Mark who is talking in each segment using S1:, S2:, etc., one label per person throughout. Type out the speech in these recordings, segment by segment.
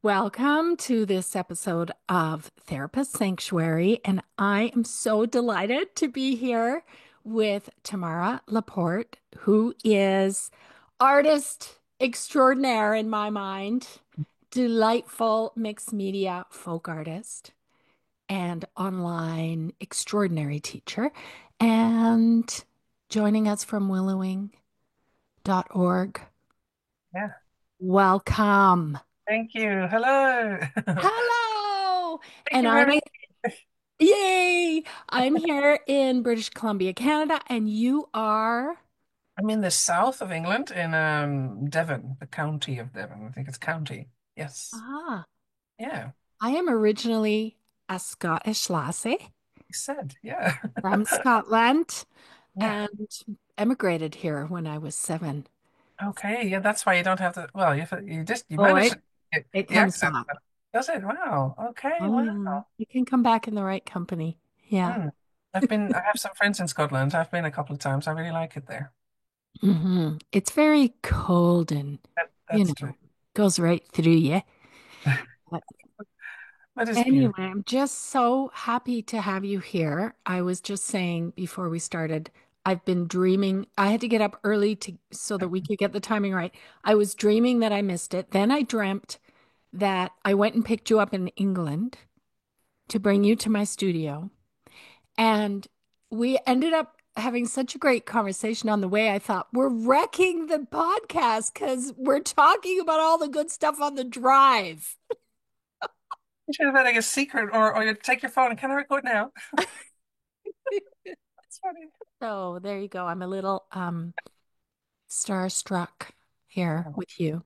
S1: Welcome to this episode of Therapist Sanctuary, and I am so delighted to be here with Tamara Laporte, who is artist extraordinaire in my mind, delightful mixed media folk artist, and online extraordinary teacher, and joining us from willowing.org.
S2: Yeah.
S1: Welcome.
S2: Thank you. Hello.
S1: Hello.
S2: Thank
S1: And
S2: you
S1: I'm
S2: very
S1: Yay! I'm here in British Columbia, Canada, and you are.
S2: I'm in the south of England in Devon, the county of Devon. I think it's county. Yes.
S1: Ah,
S2: Yeah.
S1: I am originally a Scottish lassie
S2: You said, yeah.
S1: from Scotland
S2: Yeah.
S1: and emigrated here when I was 7.
S2: Okay. Yeah, that's why you don't have to. Well, you
S1: Oh,
S2: managed
S1: it
S2: to get
S1: it
S2: the
S1: comes
S2: accent.
S1: back.
S2: Does it? Wow. Okay. Wow.
S1: Oh, you can come back in the right company. Yeah.
S2: Hmm. I have some friends in Scotland. I've been a couple of times. I really like it there.
S1: It's very cold and,
S2: That's true.
S1: goes right through you.
S2: But it's
S1: Anyway,
S2: beautiful.
S1: I'm just so happy to have you here. I was just saying before we started, I've been dreaming. I had to get up early to so that we could get the timing right. I was dreaming that I missed it. Then I dreamt that I went and picked you up in England to bring you to my studio. And we ended up having such a great conversation on the way. I thought, we're wrecking the podcast because we're talking about all the good stuff on the drive.
S2: You should have had like a secret, or you take your phone and can I record now? That's funny.
S1: So there you go. I'm a little starstruck here
S2: Oh,
S1: with you.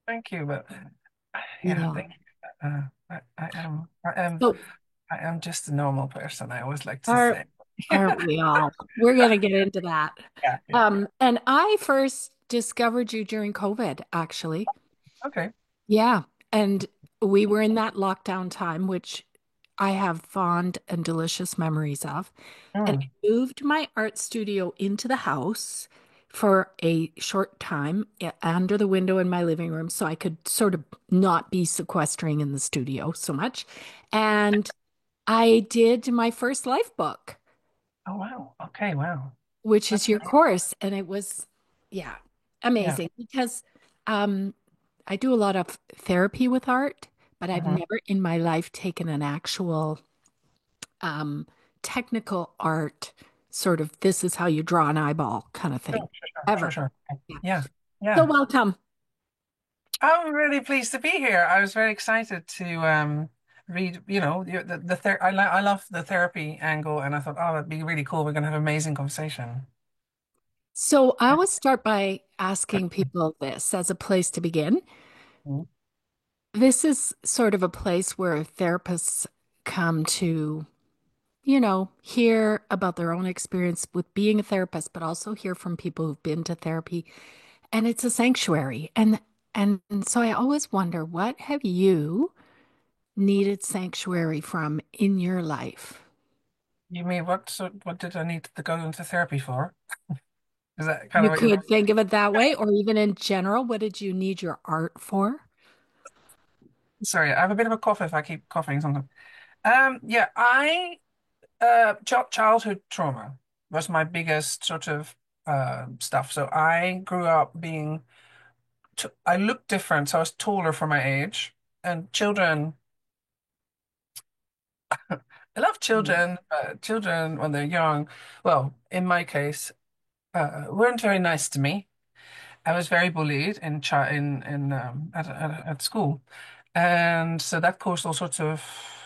S2: thank you, but yeah,
S1: Yeah.
S2: thank you.
S1: So
S2: I am just a normal person. I always like to
S1: are
S2: say.
S1: aren't we all? We're gonna get into that.
S2: Yeah, yeah.
S1: And I first discovered you during COVID, actually.
S2: Okay.
S1: Yeah. And we were in that lockdown time, which I have fond and delicious memories of. And
S2: Mm.
S1: I moved my art studio into the house for a short time under the window in my living room so I could sort of not be sequestering in the studio so much. And I did my first life book,
S2: Oh wow. Okay. Wow.
S1: which is
S2: That's
S1: your
S2: really
S1: course. And it was, yeah,
S2: yeah.
S1: amazing because um, I do a lot of therapy with art, but I've
S2: Uh-huh.
S1: never in my life taken an actual um, technical art, sort of this is how you draw an eyeball kind of thing,
S2: Sure, sure, sure,
S1: ever.
S2: sure.
S1: Yeah.
S2: Yeah.
S1: So
S2: Yeah.
S1: welcome.
S2: I'm really pleased to be here. I was very excited to read, I love the therapy angle and I thought, oh, that'd be really cool. We're gonna have an amazing conversation.
S1: So I always start by asking people this as a place to begin.
S2: Mhm.
S1: This is sort of a place where therapists come to, hear about their own experience with being a therapist, but also hear from people who've been to therapy. And it's a sanctuary. And so I always wonder, what have you needed sanctuary from in your life?
S2: You mean what did I need to go into therapy for? Is that kind of
S1: You
S2: what you're
S1: could think of it that way, or even in general, what did you need your art for?
S2: sorry, I have a bit of a cough if I keep coughing sometimes. Yeah, I childhood trauma was my biggest sort of stuff. So I grew up being t I looked different, so I was taller for my age. And children, I love
S1: Mm.
S2: children, children when they're young, well, in my case, weren't very nice to me. I was very bullied in chi in at school, and so that caused all sorts of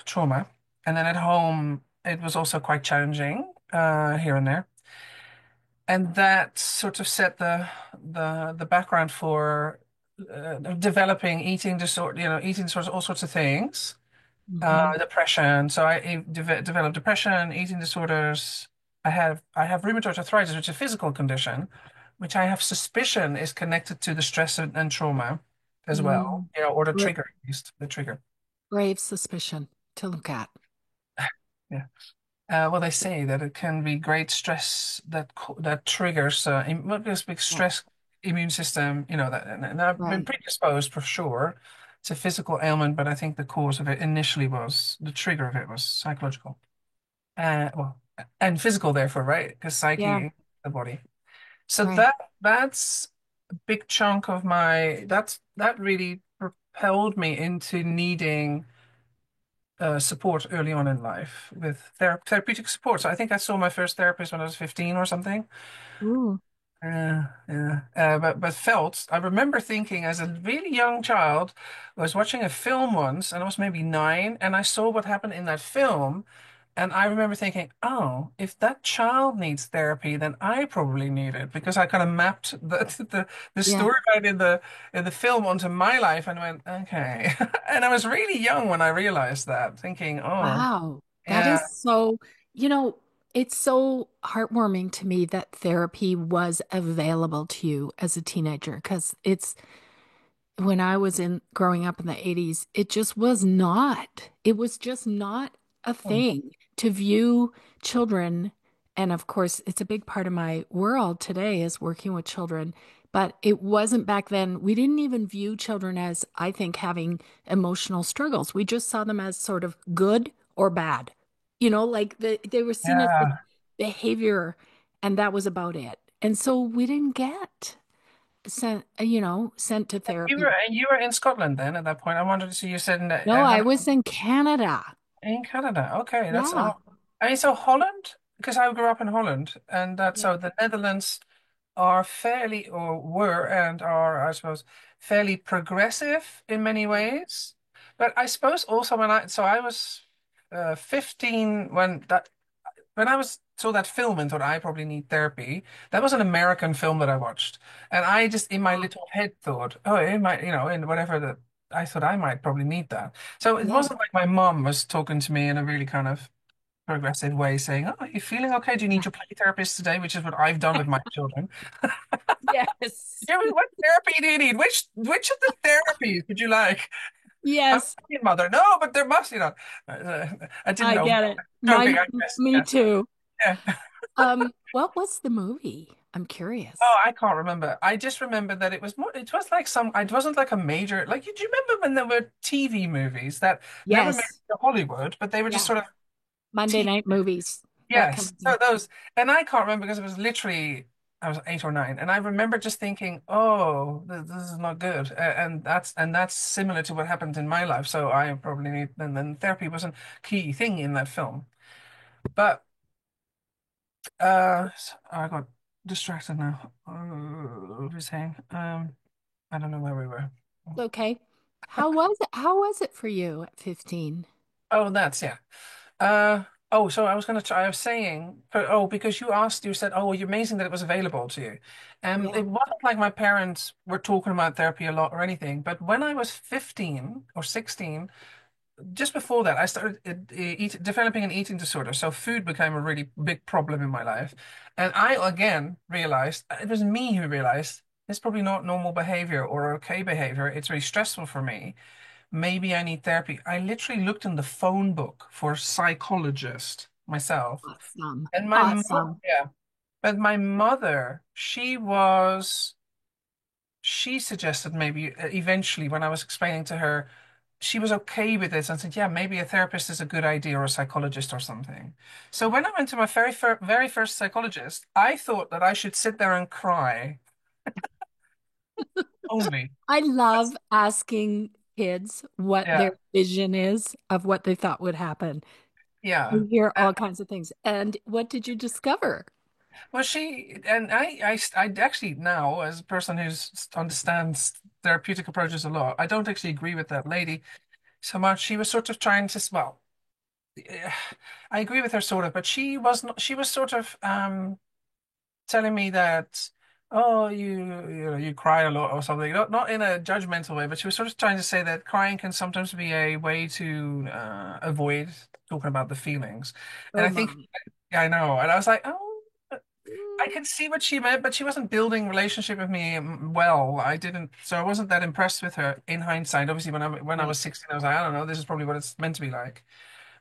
S2: trauma. And then at home, it was also quite challenging here and there, and that sort of set the background for developing eating disorder, eating disorders, all sorts of things,
S1: Mhm.
S2: depression. So I developed depression, eating disorders. I have rheumatoid arthritis, which is a physical condition, which I have suspicion is connected to the stress and trauma as well,
S1: Mm.
S2: or the
S1: Bra-
S2: trigger, at least the trigger.
S1: Brave suspicion to look at.
S2: Yeah. Well, they say that it can be great stress that triggers what is big
S1: Yeah,
S2: stress immune system, and I've been
S1: right.
S2: predisposed for sure. it's a physical ailment, but I think the cause of it initially was the trigger of it was psychological. Well, and physical, therefore, right? Because
S1: Yeah,
S2: psyche, the body. So
S1: right.
S2: that's a big chunk of my that really propelled me into needing support early on in life with therapeutic support. So I think I saw my first therapist when I was 15 or something.
S1: Ooh,
S2: Yeah. But felt I remember thinking as a really young child, I was watching a film once, and I was maybe 9, and I saw what happened in that film, and I remember thinking, oh, if that child needs therapy, then I probably need it because I kind of mapped the
S1: yeah.
S2: storyline in the film onto my life and went, okay. And I was really young when I realized that, thinking, oh,
S1: Wow. That
S2: yeah.
S1: is so, you know, it's so heartwarming to me that therapy was available to you as a teenager because it's when I was in growing up in the 80s, it just was not. It was just not a thing to view children. And of course, it's a big part of my world today is working with children. But it wasn't back then. We didn't even view children as, I think, having emotional struggles. We just saw them as sort of good or bad. Like they were seen as the
S2: Yeah.
S1: behavior, and that was about it. And so we didn't get sent to therapy.
S2: You were in Scotland then at that point. I wanted to see you said in
S1: No, I was in Canada.
S2: in Canada. Okay, that's
S1: Yeah.
S2: all. I mean, so Holland, because I grew up in Holland, and that
S1: Yeah.
S2: so the Netherlands are fairly, or were, and are, I suppose, fairly progressive in many ways. But I suppose also so I was 15 when I was saw that film and thought I probably need therapy. That was an American film that I watched, and I just in my
S1: Oh,
S2: little head thought, oh, it might, in whatever that I thought I might probably need that. So it
S1: yeah.
S2: wasn't like my mom was talking to me in a really kind of progressive way, saying, "Oh, are you feeling okay? Do you need
S1: Yeah.
S2: your play therapist today?" Which is what I've done with my children.
S1: Yes.
S2: Yeah, what therapy do you need? Which of the therapies would you like? I'm
S1: Yes.
S2: your mother. No, but there must, I didn't
S1: I
S2: know.
S1: get it.
S2: Joking,
S1: Mine,
S2: I guess.
S1: me
S2: Yeah.
S1: too.
S2: Yeah.
S1: What was the movie? I'm
S2: Oh,
S1: curious.
S2: I can't remember. I just remember that it was more, it was like it wasn't like a major, like, do you remember when there were TV movies that never made it
S1: Yes.
S2: to Hollywood, but they were just
S1: Yeah.
S2: sort of
S1: Monday
S2: TV,
S1: night movies. That kind
S2: yes.
S1: of
S2: So
S1: thing.
S2: those, and I can't remember because it was literally, I was 8 or 9, and I remember just thinking, oh, this is not good. And that's similar to what happened in my life. So I probably need, and then therapy was a key thing in that film. But, I got distracted now. What was I saying? I don't know where we were.
S1: Okay. How was it for you at 15?
S2: Oh, that's yeah. Uh so I was gonna try. I was saying, because you asked, you said, oh, you're amazing that it was available to you.
S1: Yeah.
S2: It wasn't like my parents were talking about therapy a lot or anything. But when I was 15 or 16, just before that, I started developing an eating disorder. So food became a really big problem in my life, and I again realized it was me who realized it's probably not normal behavior or okay behavior. It's really stressful for me. Maybe I need therapy. I literally looked in the phone book for psychologist myself.
S1: Awesome.
S2: And
S1: Awesome.
S2: yeah, but my mother, she suggested maybe eventually when I was explaining to her, she was okay with this and said, yeah, maybe a therapist is a good idea or a psychologist or something. So when I went to my very first psychologist, I thought that I should sit there and cry only.
S1: I love asking kids what
S2: Yeah,
S1: their vision is of what they thought would happen.
S2: yeah.
S1: You hear all kinds of things. And what did you discover?
S2: Well, she and I actually now, as a person who understands therapeutic approaches a lot, I don't actually agree with that lady so much. She was sort of trying to, well, eh, I agree with her sort of, but she was not. She was sort of telling me that, oh, you cry a lot or something, not in a judgmental way, but she was sort of trying to say that crying can sometimes be a way to avoid talking about the feelings, and
S1: Oh,
S2: I think
S1: mommy.
S2: yeah, I know, and I was like, oh. I
S1: Mm,
S2: can see what she meant, but she wasn't building relationship with me well. I didn't, so I wasn't that impressed with her in hindsight. Obviously, when I
S1: right.
S2: was 16, I was like, I don't know, this is probably what it's meant to be like.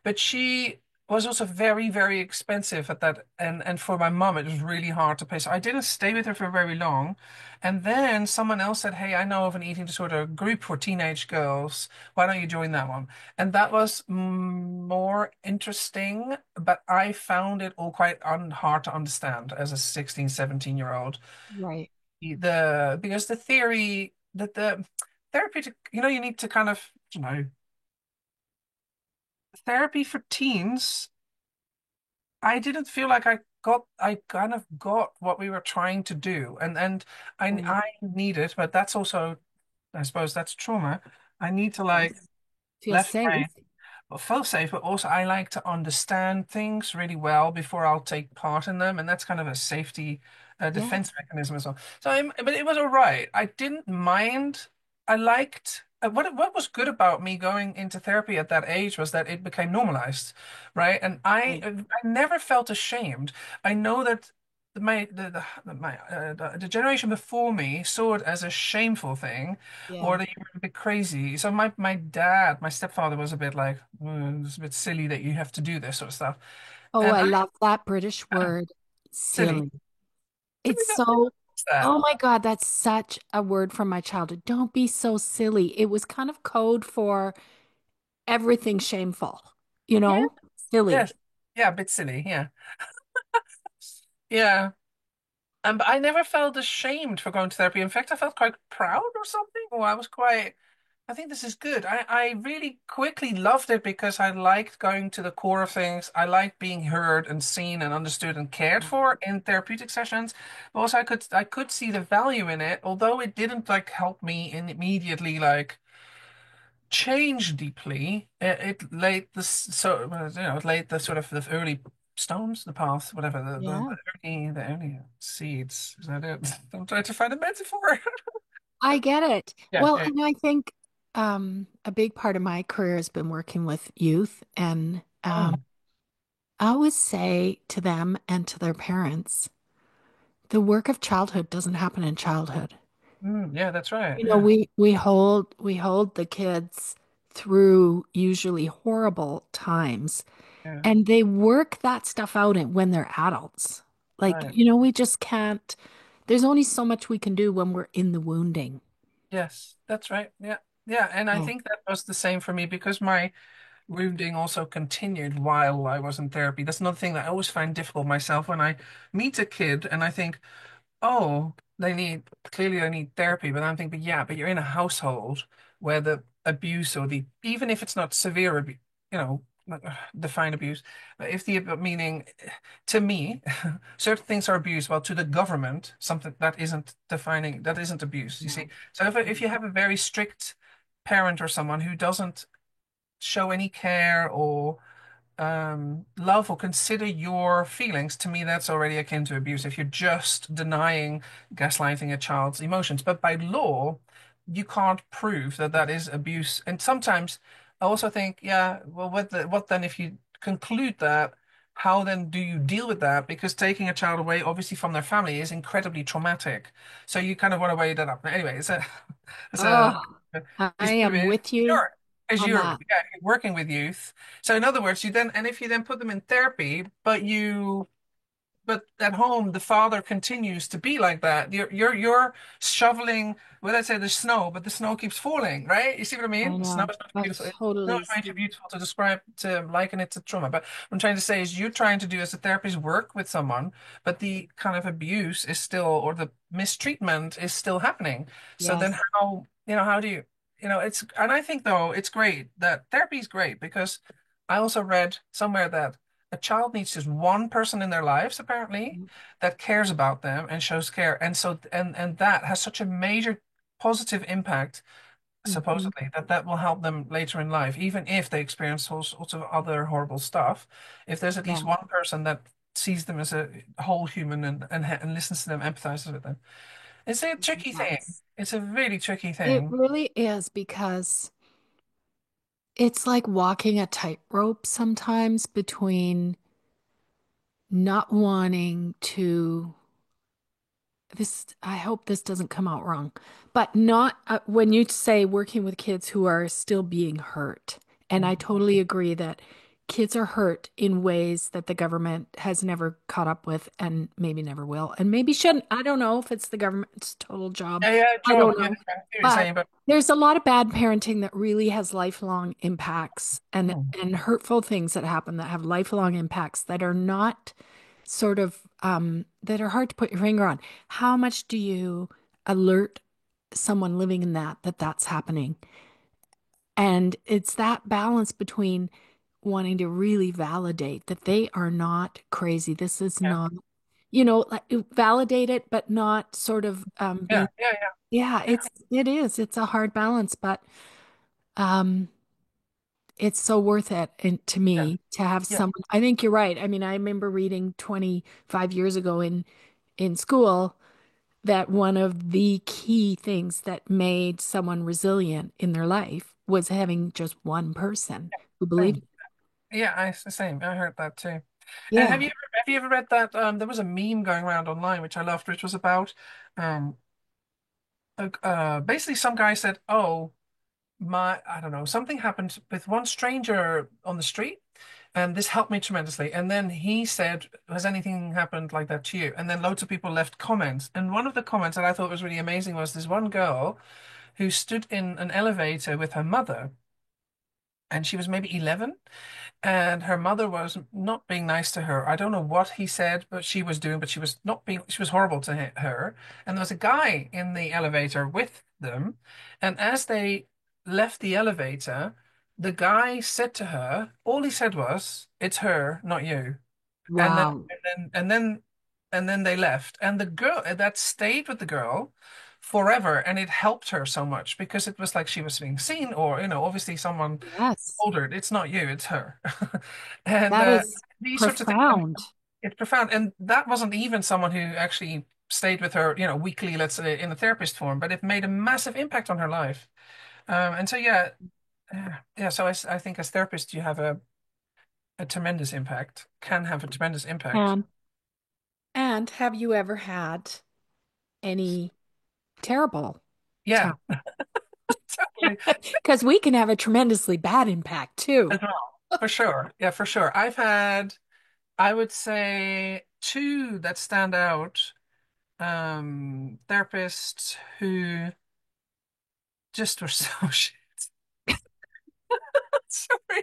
S2: But she, was also very, very expensive at that, and for my mom, it was really hard to pay. So I didn't stay with her for very long. And then someone else said, "Hey, I know of an eating disorder group for teenage girls. Why don't you join that one?" And that was more interesting, but I found it all quite hard to understand as a 16, 17-year-old.
S1: Right.
S2: Because the theory that the therapeutic, you need to kind of, therapy for teens. I didn't feel like I kind of got what we were trying to do. And
S1: Right.
S2: I need it, but that's also, I suppose that's trauma. I need to like
S1: Yes. Feel
S2: left brain,
S1: safe.
S2: well, feel safe, but also I like to understand things really well before I'll take part in them, and that's kind of a safety defense
S1: Yes.
S2: mechanism as well. But it was all right. I didn't mind. I liked what was good about me going into therapy at that age was that it became normalized, right? And
S1: Right.
S2: I never felt ashamed. I know that. The generation before me saw it as a shameful thing, or
S1: Yeah.
S2: that you were a bit crazy. So my dad, my stepfather was a bit like, it's a bit silly that you have to do this sort of stuff.
S1: Oh,
S2: And
S1: I love that British word,
S2: silly.
S1: silly.
S2: To
S1: It's
S2: me,
S1: so,
S2: what's that?
S1: oh my God, that's such a word from my childhood. Don't be so silly. It was kind of code for everything shameful,
S2: Yeah,
S1: silly.
S2: yes. Yeah, a bit silly. Yeah. Yeah. But I never felt ashamed for going to therapy. In fact, I felt quite proud or something. Or I was quite, I think this is good. I really quickly loved it because I liked going to the core of things. I liked being heard and seen and understood and cared for in therapeutic sessions. But also I could see the value in it, although it didn't like help me in immediately like change deeply. It laid it laid the sort of the early stones, the path, whatever,
S1: Yeah,
S2: the early seeds. Is that it? I'm trying to find a metaphor.
S1: I get it.
S2: Yeah,
S1: Well,
S2: yeah.
S1: and I think a big part of my career has been working with youth, and
S2: Oh,
S1: I always say to them and to their parents, the work of childhood doesn't happen in childhood.
S2: yeah, that's right.
S1: You know,
S2: Yeah,
S1: we hold the kids through usually horrible times,
S2: yeah,
S1: and they work that stuff out when they're adults. Like,
S2: right.
S1: we just can't, there's only so much we can do when we're in the wounding.
S2: Yes, that's right. Yeah, yeah. And I
S1: Oh,
S2: think that was the same for me because my wounding also continued while I was in therapy. That's another thing that I always find difficult myself when I meet a kid and I think, oh, clearly they need therapy, but I'm thinking, yeah, but you're in a household where the abuse or even if it's not severe abuse, you know, define abuse, but if the meaning to me, certain things are abuse, while to the government, something that isn't abuse, you see.
S1: no.
S2: So if you have a very strict parent or someone who doesn't show any care or love or consider your feelings, to me, that's already akin to abuse. If you're just denying, gaslighting a child's emotions. But by law, you can't prove that that is abuse. And sometimes I also think, yeah, well, what then if you conclude that? How then do you deal with that? Because taking a child away, obviously, from their family is incredibly traumatic. So you kind of want to weigh that up. Anyway, it's a,
S1: Oh, I
S2: is
S1: am with you
S2: sure, as
S1: on
S2: you're
S1: that.
S2: yeah, working with youth. So in other words, if you then put them in therapy, but at home the father continues to be like that. You're shoveling, well, let's say the snow, but the snow keeps falling, right? You see what I
S1: I
S2: mean? Snow
S1: know.
S2: is not
S1: I
S2: beautiful. Snow
S1: totally
S2: is way too
S1: see.
S2: beautiful to describe, to liken it to trauma. But what I'm trying to say is you're trying to do as a therapist work with someone, but the kind of abuse is still, or the mistreatment is still happening. So then
S1: Yes.
S2: how do you, and I think though it's great that therapy is great because I also read somewhere that a child needs just one person in their lives, apparently, that cares about them and shows care. And so, and that has such a major positive impact,
S1: Mhm.
S2: supposedly, that will help them later in life, even if they experience all sorts of other horrible stuff. If there's at least
S1: Yeah.
S2: one person that sees them as a whole human and listens to them, empathizes with them. It's a tricky thing.
S1: Yes.
S2: It's a really tricky
S1: It
S2: thing.
S1: really is because it's like walking a tightrope sometimes between not wanting to I hope this doesn't come out wrong, but not when you say working with kids who are still being hurt. And I totally agree that kids are hurt in ways that the government has never caught up with and maybe never will and maybe shouldn't. I don't know if it's the government's total job.
S2: Yeah, yeah,
S1: I
S2: sure.
S1: don't
S2: Yeah,
S1: know.
S2: I see what you're
S1: But
S2: saying, but
S1: there's a lot of bad parenting that really has lifelong impacts
S2: hmm,
S1: and hurtful things that happen that have lifelong impacts that are not sort of that are hard to put your finger on. How much do you alert someone living in that that's happening? And it's that balance between wanting to really validate that they are not crazy. This is
S2: yeah,
S1: not, like validate it, but not sort of
S2: yeah,
S1: being,
S2: yeah,
S1: yeah,
S2: yeah,
S1: it's a hard balance, but um it's so worth it and to
S2: yeah,
S1: me to have
S2: yeah,
S1: someone. I think you're right. I mean, I remember reading 25 years ago in school that one of the key things that made someone resilient in their life was having just one person who believed.
S2: same. Yeah, it's the same. I heard that too. And
S1: Yeah.
S2: have you ever read that? There was a meme going around online which I loved, which was about um basically some guy said, "Oh, my, I don't know, something happened with one stranger on the street, and this helped me tremendously." And then he said, "Has anything happened like that to you?" And then loads of people left comments. And one of the comments that I thought was really amazing was this one girl who stood in an elevator with her mother, and she was maybe 11, and her mother was not being nice to her. I don't know what he said, but she was doing, but she was not being, she was horrible to her. And there was a guy in the elevator with them. And as they left the elevator, the guy said to her, all he said was, "It's her, not you." And then,
S1: Wow.
S2: and then, and then, and then they left. And the girl that stayed with the girl forever. And it helped her so much because it was like she was being seen, or, obviously someone
S1: Yes.
S2: older. It's not you, it's her. And
S1: That is
S2: these sorts of things, I mean,
S1: profound.
S2: it's profound. And that wasn't even someone who actually stayed with her, weekly, let's say, in a therapist form, but it made a massive impact on her life. And so, yeah, yeah. So I think as therapists, you have a tremendous impact, can have a tremendous impact.
S1: And and have you ever had any terrible
S2: Yeah,
S1: time?
S2: totally.
S1: Because we can have a tremendously bad impact
S2: As
S1: too.
S2: well, for sure. Yeah, for sure. I've had, I would say, two that stand out. Therapists who just were so shit. Sorry.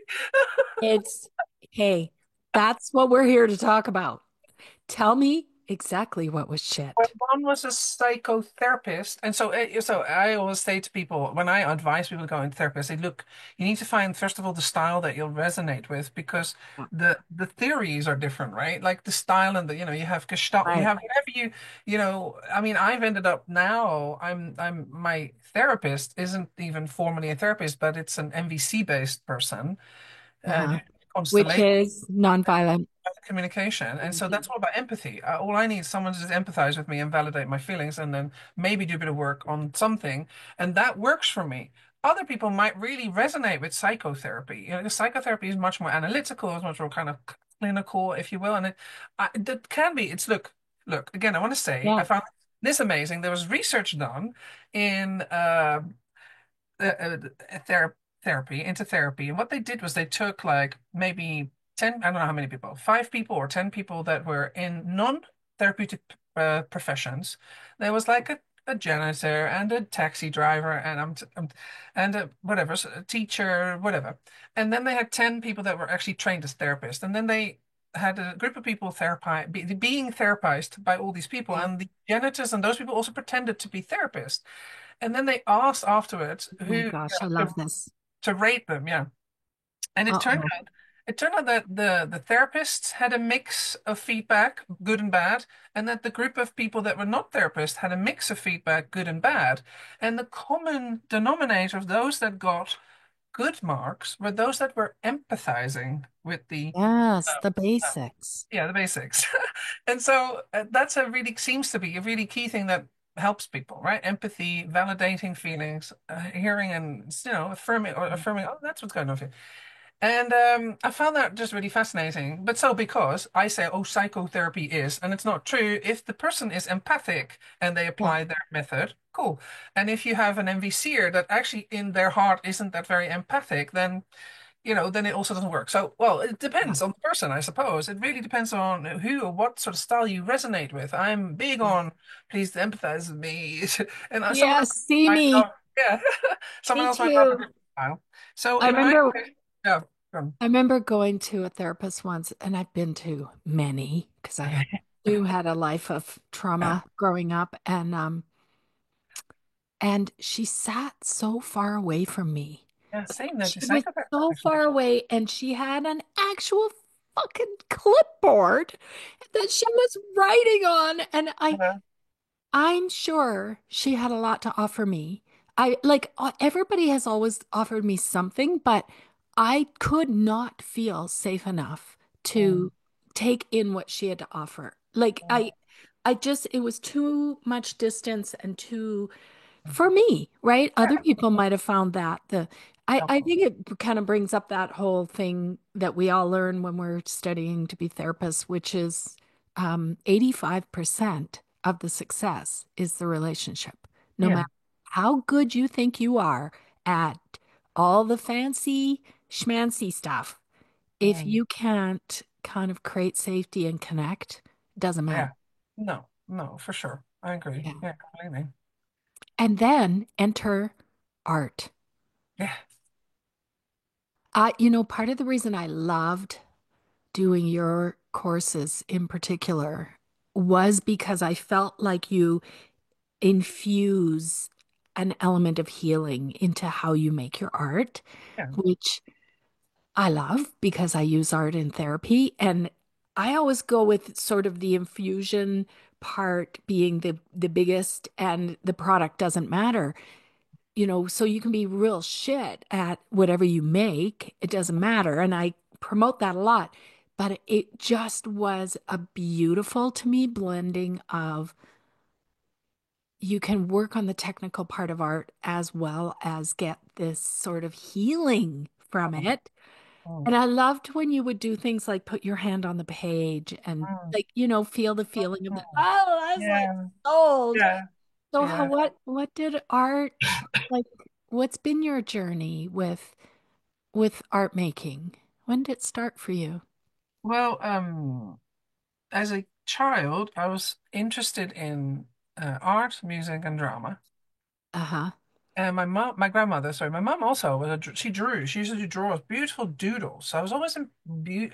S1: It's, hey, that's what we're here to talk about. Tell me exactly what was
S2: Well,
S1: shit.
S2: one was a psychotherapist, and so I always say to people when I advise people to go into therapy, I say, look, you need to find first of all the style that you'll resonate with, because the theories are different, right? Like the style and the you have Gestalt, you
S1: Right.
S2: have whatever I mean, I've ended up now. I'm my therapist isn't even formally a therapist, but it's an MVC based person,
S1: Uh-huh. Which
S2: constellation
S1: is nonviolent.
S2: communication. And so
S1: thinking.
S2: that's all about empathy. All I need is someone to just empathize with me and validate my feelings, and then maybe do a bit of work on something. And that works for me. Other people might really resonate with psychotherapy. The psychotherapy is much more analytical, it's much more kind of clinical, if you will. And that can be, look, again, I want to say, I
S1: Yeah.
S2: found this amazing. There was research done in therapy, into therapy. And what they did was they took like maybe 10, I don't know how many people, 5 people or 10 people that were in non-therapeutic professions. There was like a janitor and a taxi driver and and whatever, so a teacher, whatever. And then they had 10 people that were actually trained as therapists. And then they had a group of people being therapized by all these people.
S1: Yeah.
S2: And the janitors and those people also pretended to be therapists. And then they asked afterwards
S1: Oh
S2: who,
S1: my gosh, I love this.
S2: to rate them, yeah. And
S1: Uh-oh.
S2: it turned out that the therapists had a mix of feedback, good and bad, and that the group of people that were not therapists had a mix of feedback, good and bad. And the common denominator of those that got good marks were those that were empathizing with the
S1: Yes, the
S2: uh,
S1: basics.
S2: yeah, the basics. And so that's a really seems to be a really key thing that helps people, right? Empathy, validating feelings, hearing and affirming, oh, that's what's going on here. And I found that just really fascinating. But so because I say, oh, psychotherapy is, and it's not true, if the person is empathic and they
S1: Yeah.
S2: apply their method, cool. And if you have an MVCer that actually in their heart isn't that very empathic, then then it also doesn't work. So, well, it
S1: Yeah.
S2: depends on the person, I suppose. It really depends on who or what sort of style you resonate with. I'm big on please empathize with me, and someone
S1: Yeah,
S2: else
S1: see
S2: might
S1: me.
S2: not. Yeah, someone
S1: Me
S2: else might have a
S1: too.
S2: different style. So,
S1: I
S2: in my
S1: remember
S2: case, yeah, um,
S1: I remember going to a therapist once, and I've been to many because I too had a life of trauma growing up, and she sat so far away from me.
S2: yeah, same. That
S1: She was
S2: psychopath
S1: so
S2: actually.
S1: far away, and she had an actual fucking clipboard that she was writing on, and
S2: Yeah,
S1: I'm sure she had a lot to offer me. I like everybody has always offered me something, but I could not feel safe enough
S2: mm,
S1: to take in what she had to offer. Like
S2: mm,
S1: I just it was too much distance and too for me, right? Other people might have found that I
S2: helpful.
S1: think it kind of brings up that whole thing that we all learn when we're studying to be therapists, which is 85% of the success is the relationship. No
S2: Yeah,
S1: matter how good you think you are at all the fancy schmancy stuff, if
S2: mm,
S1: you can't kind of create safety and connect, it doesn't matter.
S2: yeah. No, no, for sure. I agree.
S1: Yeah.
S2: Yeah, completely.
S1: And then enter art.
S2: Yeah,
S1: Part of the reason I loved doing your courses in particular was because I felt like you infuse an element of healing into how you make your art,
S2: yeah,
S1: which I love because I use art in therapy. And I always go with sort of the infusion part being the biggest and the product doesn't matter. So you can be real shit at whatever you make. It doesn't matter. And I promote that a lot. But it just was a beautiful to me blending of you can work on the technical part of art as well as get this sort of healing from
S2: mm,
S1: it.
S2: mm,
S1: And I loved when you would do things like put your hand on the page and
S2: mm,
S1: like, feel the feeling of
S2: mm.
S1: the, oh, I was like
S2: Yeah,
S1: sold.
S2: yeah,
S1: So
S2: yeah.
S1: what did art like what's been your journey with art making? When did it start for you?
S2: Well, as a child, I was interested in art, music, and drama.
S1: Uh-huh.
S2: And my grandmother, sorry, my mom also she drew. She used to draw beautiful doodles. So I was always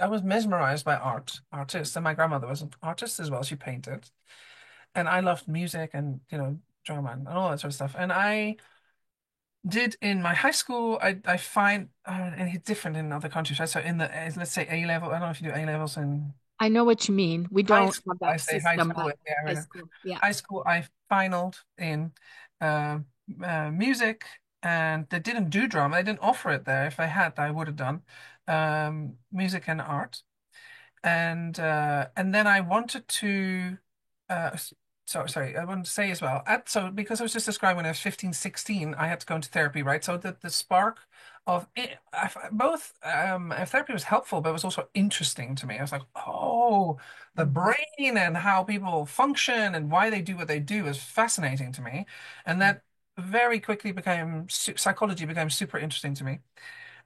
S2: I was mesmerized by artists, and my grandmother was an artist as well. She painted, and I loved music and drama and all that sort of stuff. And I did in my high school. I find and it's different in other countries, right? So in the let's say A level. I don't know if you do A levels in
S1: I know what you mean. We
S2: high
S1: don't
S2: school.
S1: have
S2: I
S1: that
S2: say high
S1: system,
S2: school.
S1: but high
S2: Yeah,
S1: school. Yeah.
S2: high school, I finaled in uh, music, and they didn't do drama. They didn't offer it there. If they had, I would have done music and art. And then I wanted to uh s- sorry, I wanted to say as well because I was just describing when I was 15, 16, I had to go into therapy, right? So the spark of it, both therapy was helpful, but it was also interesting to me. I was like, oh, the
S1: Mhm.
S2: brain and how people function and why they do what they do is fascinating to me. And that very quickly psychology became super interesting to me.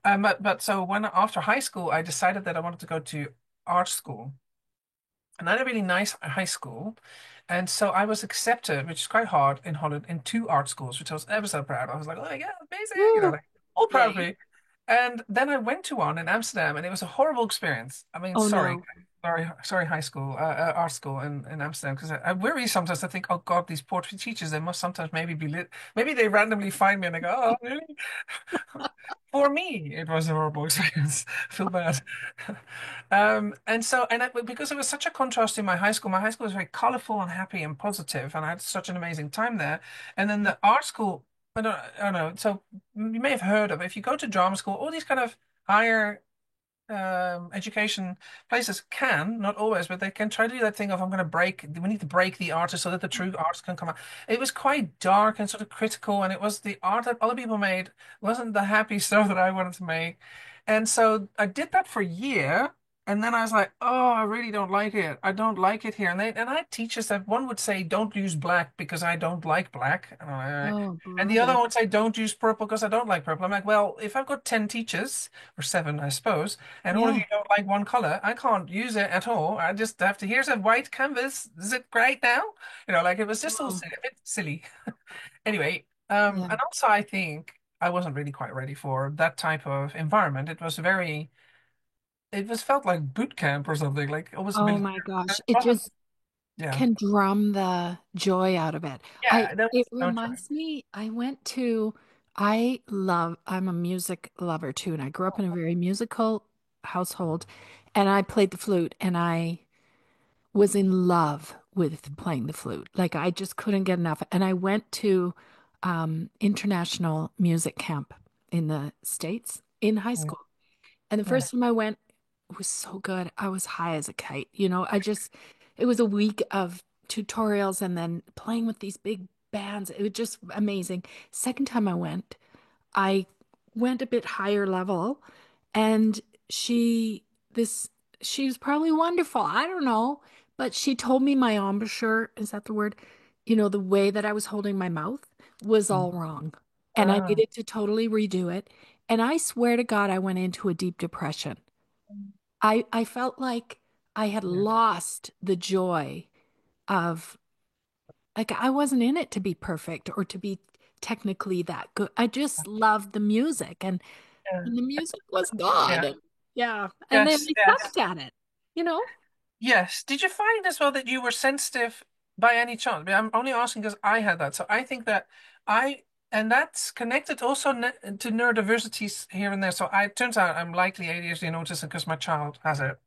S2: But so when after high school, I decided that I wanted to go to art school, and I had a really nice high school, and so I was accepted, which is quite hard in Holland, in two art schools, which I was ever so proud. I was like, oh yeah, amazing,
S1: Woo.
S2: like all proud of
S1: Yay.
S2: me. And then I went to one in Amsterdam, and it was a horrible experience. I mean,
S1: Oh
S2: sorry.
S1: no.
S2: Sorry, high school, art school in Amsterdam, because I worry sometimes. I think, oh God, these poor teachers, they must sometimes maybe be lit. Maybe they randomly find me and they go, oh, really? For me, it was a horrible experience. I feel bad. Because it was such a contrast in my high school was very colorful and happy and positive, and I had such an amazing time there. And then the art school, I don't know. So you may have heard of, if you go to drama school, all these kind of higher education places can, not always, but they can try to do that thing of we need to break the artist so that the true artist can come out. It was quite dark and sort of critical, and it was the art that other people made wasn't the happy stuff that I wanted to make. And so I did that for a year, And then I was like, oh, I really don't like it. I don't like it here. And I had teachers that one would say, don't use black because I don't like black. And,
S1: Oh,
S2: and the other
S1: brother.
S2: one would say, don't use purple because I don't like purple. I'm like, well, if I've got 10 teachers, or seven, I suppose, and all of
S1: Yeah.
S2: you don't like one color, I can't use it at all. I just have to, here's a white canvas. Is it great now? Like it was just all
S1: Oh,
S2: silly, a bit silly. Anyway,
S1: yeah.
S2: and also I think I wasn't really quite ready for that type of environment. It was felt like boot camp or something. Like it was
S1: Oh
S2: military.
S1: my
S2: It
S1: gosh. It
S2: wasn't.
S1: just
S2: Yeah,
S1: can drum the joy out of it.
S2: yeah. That
S1: It
S2: was no trying.
S1: reminds me, I'm a music lover too, and I grew up in a very musical household, and I played the flute, and I was in love with playing the flute. Like I just couldn't get enough. And I went to international music camp in the States in high
S2: Yeah,
S1: school. And the
S2: yeah.
S1: first time I went, it was so good. I was high as a kite. It was a week of tutorials and then playing with these big bands. It was just amazing. Second time I went a bit higher level and this, she was probably wonderful. I don't know, but she told me my embouchure, is that the word? The way that I was holding my mouth was all wrong. And I
S2: Ah,
S1: needed to totally redo it. And I swear to God, I went into a deep depression. I felt like I had
S2: yeah,
S1: lost the joy of, like, I wasn't in it to be perfect or to be technically that good. I just loved the music,
S2: yeah,
S1: and the music was gone.
S2: yeah.
S1: And yeah. And then
S2: Yes,
S1: I
S2: yes.
S1: sucked at it, you know?
S2: Yes. Did you find as well that you were sensitive by any chance? I mean, I'm only asking because I had that. So I think that I, and that's connected also ne to neurodiversities here and there. So it turns out I'm likely ADHD and autism because my child has it.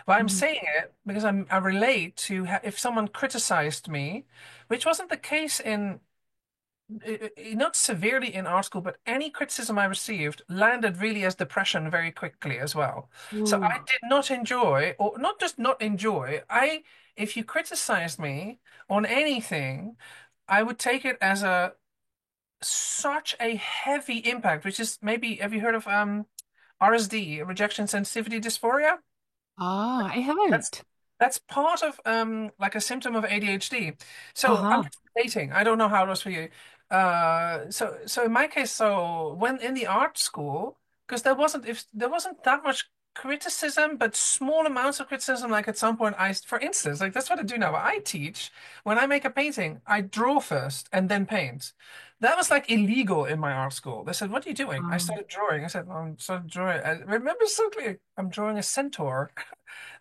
S2: But I'm
S1: Mhm.
S2: saying it because I relate to ha if someone criticized me, which wasn't the case in not severely in art school, but any criticism I received landed really as depression very quickly as well. So
S1: Ooh.
S2: I did not enjoy, or not just not enjoy, if you criticized me on anything, I would take it as a such a heavy impact, which is maybe, have you heard of RSD, rejection sensitivity dysphoria?
S1: Ah, I
S2: That's
S1: haven't.
S2: that's part of like a symptom of ADHD. So I'm
S1: Uh-huh.
S2: just dating. I don't know how it was for you. So in my case, so when in the art school, because there wasn't that much criticism, but small amounts of criticism. Like at some point, for instance, like that's what I do now. I teach when I make a painting, I draw first and then paint. That was like illegal in my art school. They said, "What are you doing?" I
S1: Um,
S2: started drawing. I said, "I'm started drawing." I remember so clearly. I'm drawing a centaur.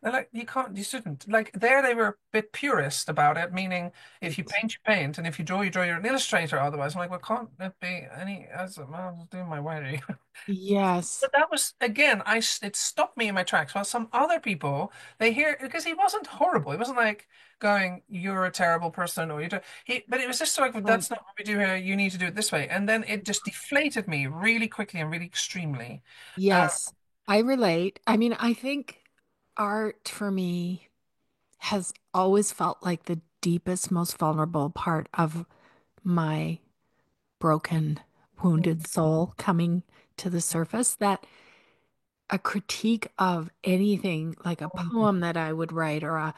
S2: They're like, you can't, you shouldn't. Like there, they were a bit purist about it, meaning if you
S1: right.
S2: paint, you paint, and if you draw, you draw. You're an illustrator. Otherwise, I'm like, well, can't it be any? As well, I was doing my way.
S1: Yes.
S2: But that was again, it stopped me in my tracks. While some other people, they hear because he wasn't horrible. He wasn't like going, "You're a terrible person," or but it was just sort of,
S1: Right.
S2: "That's not what we do here. You need to do it this way." And then it just deflated me really quickly and really extremely. Uh,
S1: Yes. I relate. I mean, I think art for me has always felt like the deepest, most vulnerable part of my broken, wounded soul coming to the surface. That a critique of anything, like a poem that I would write, or I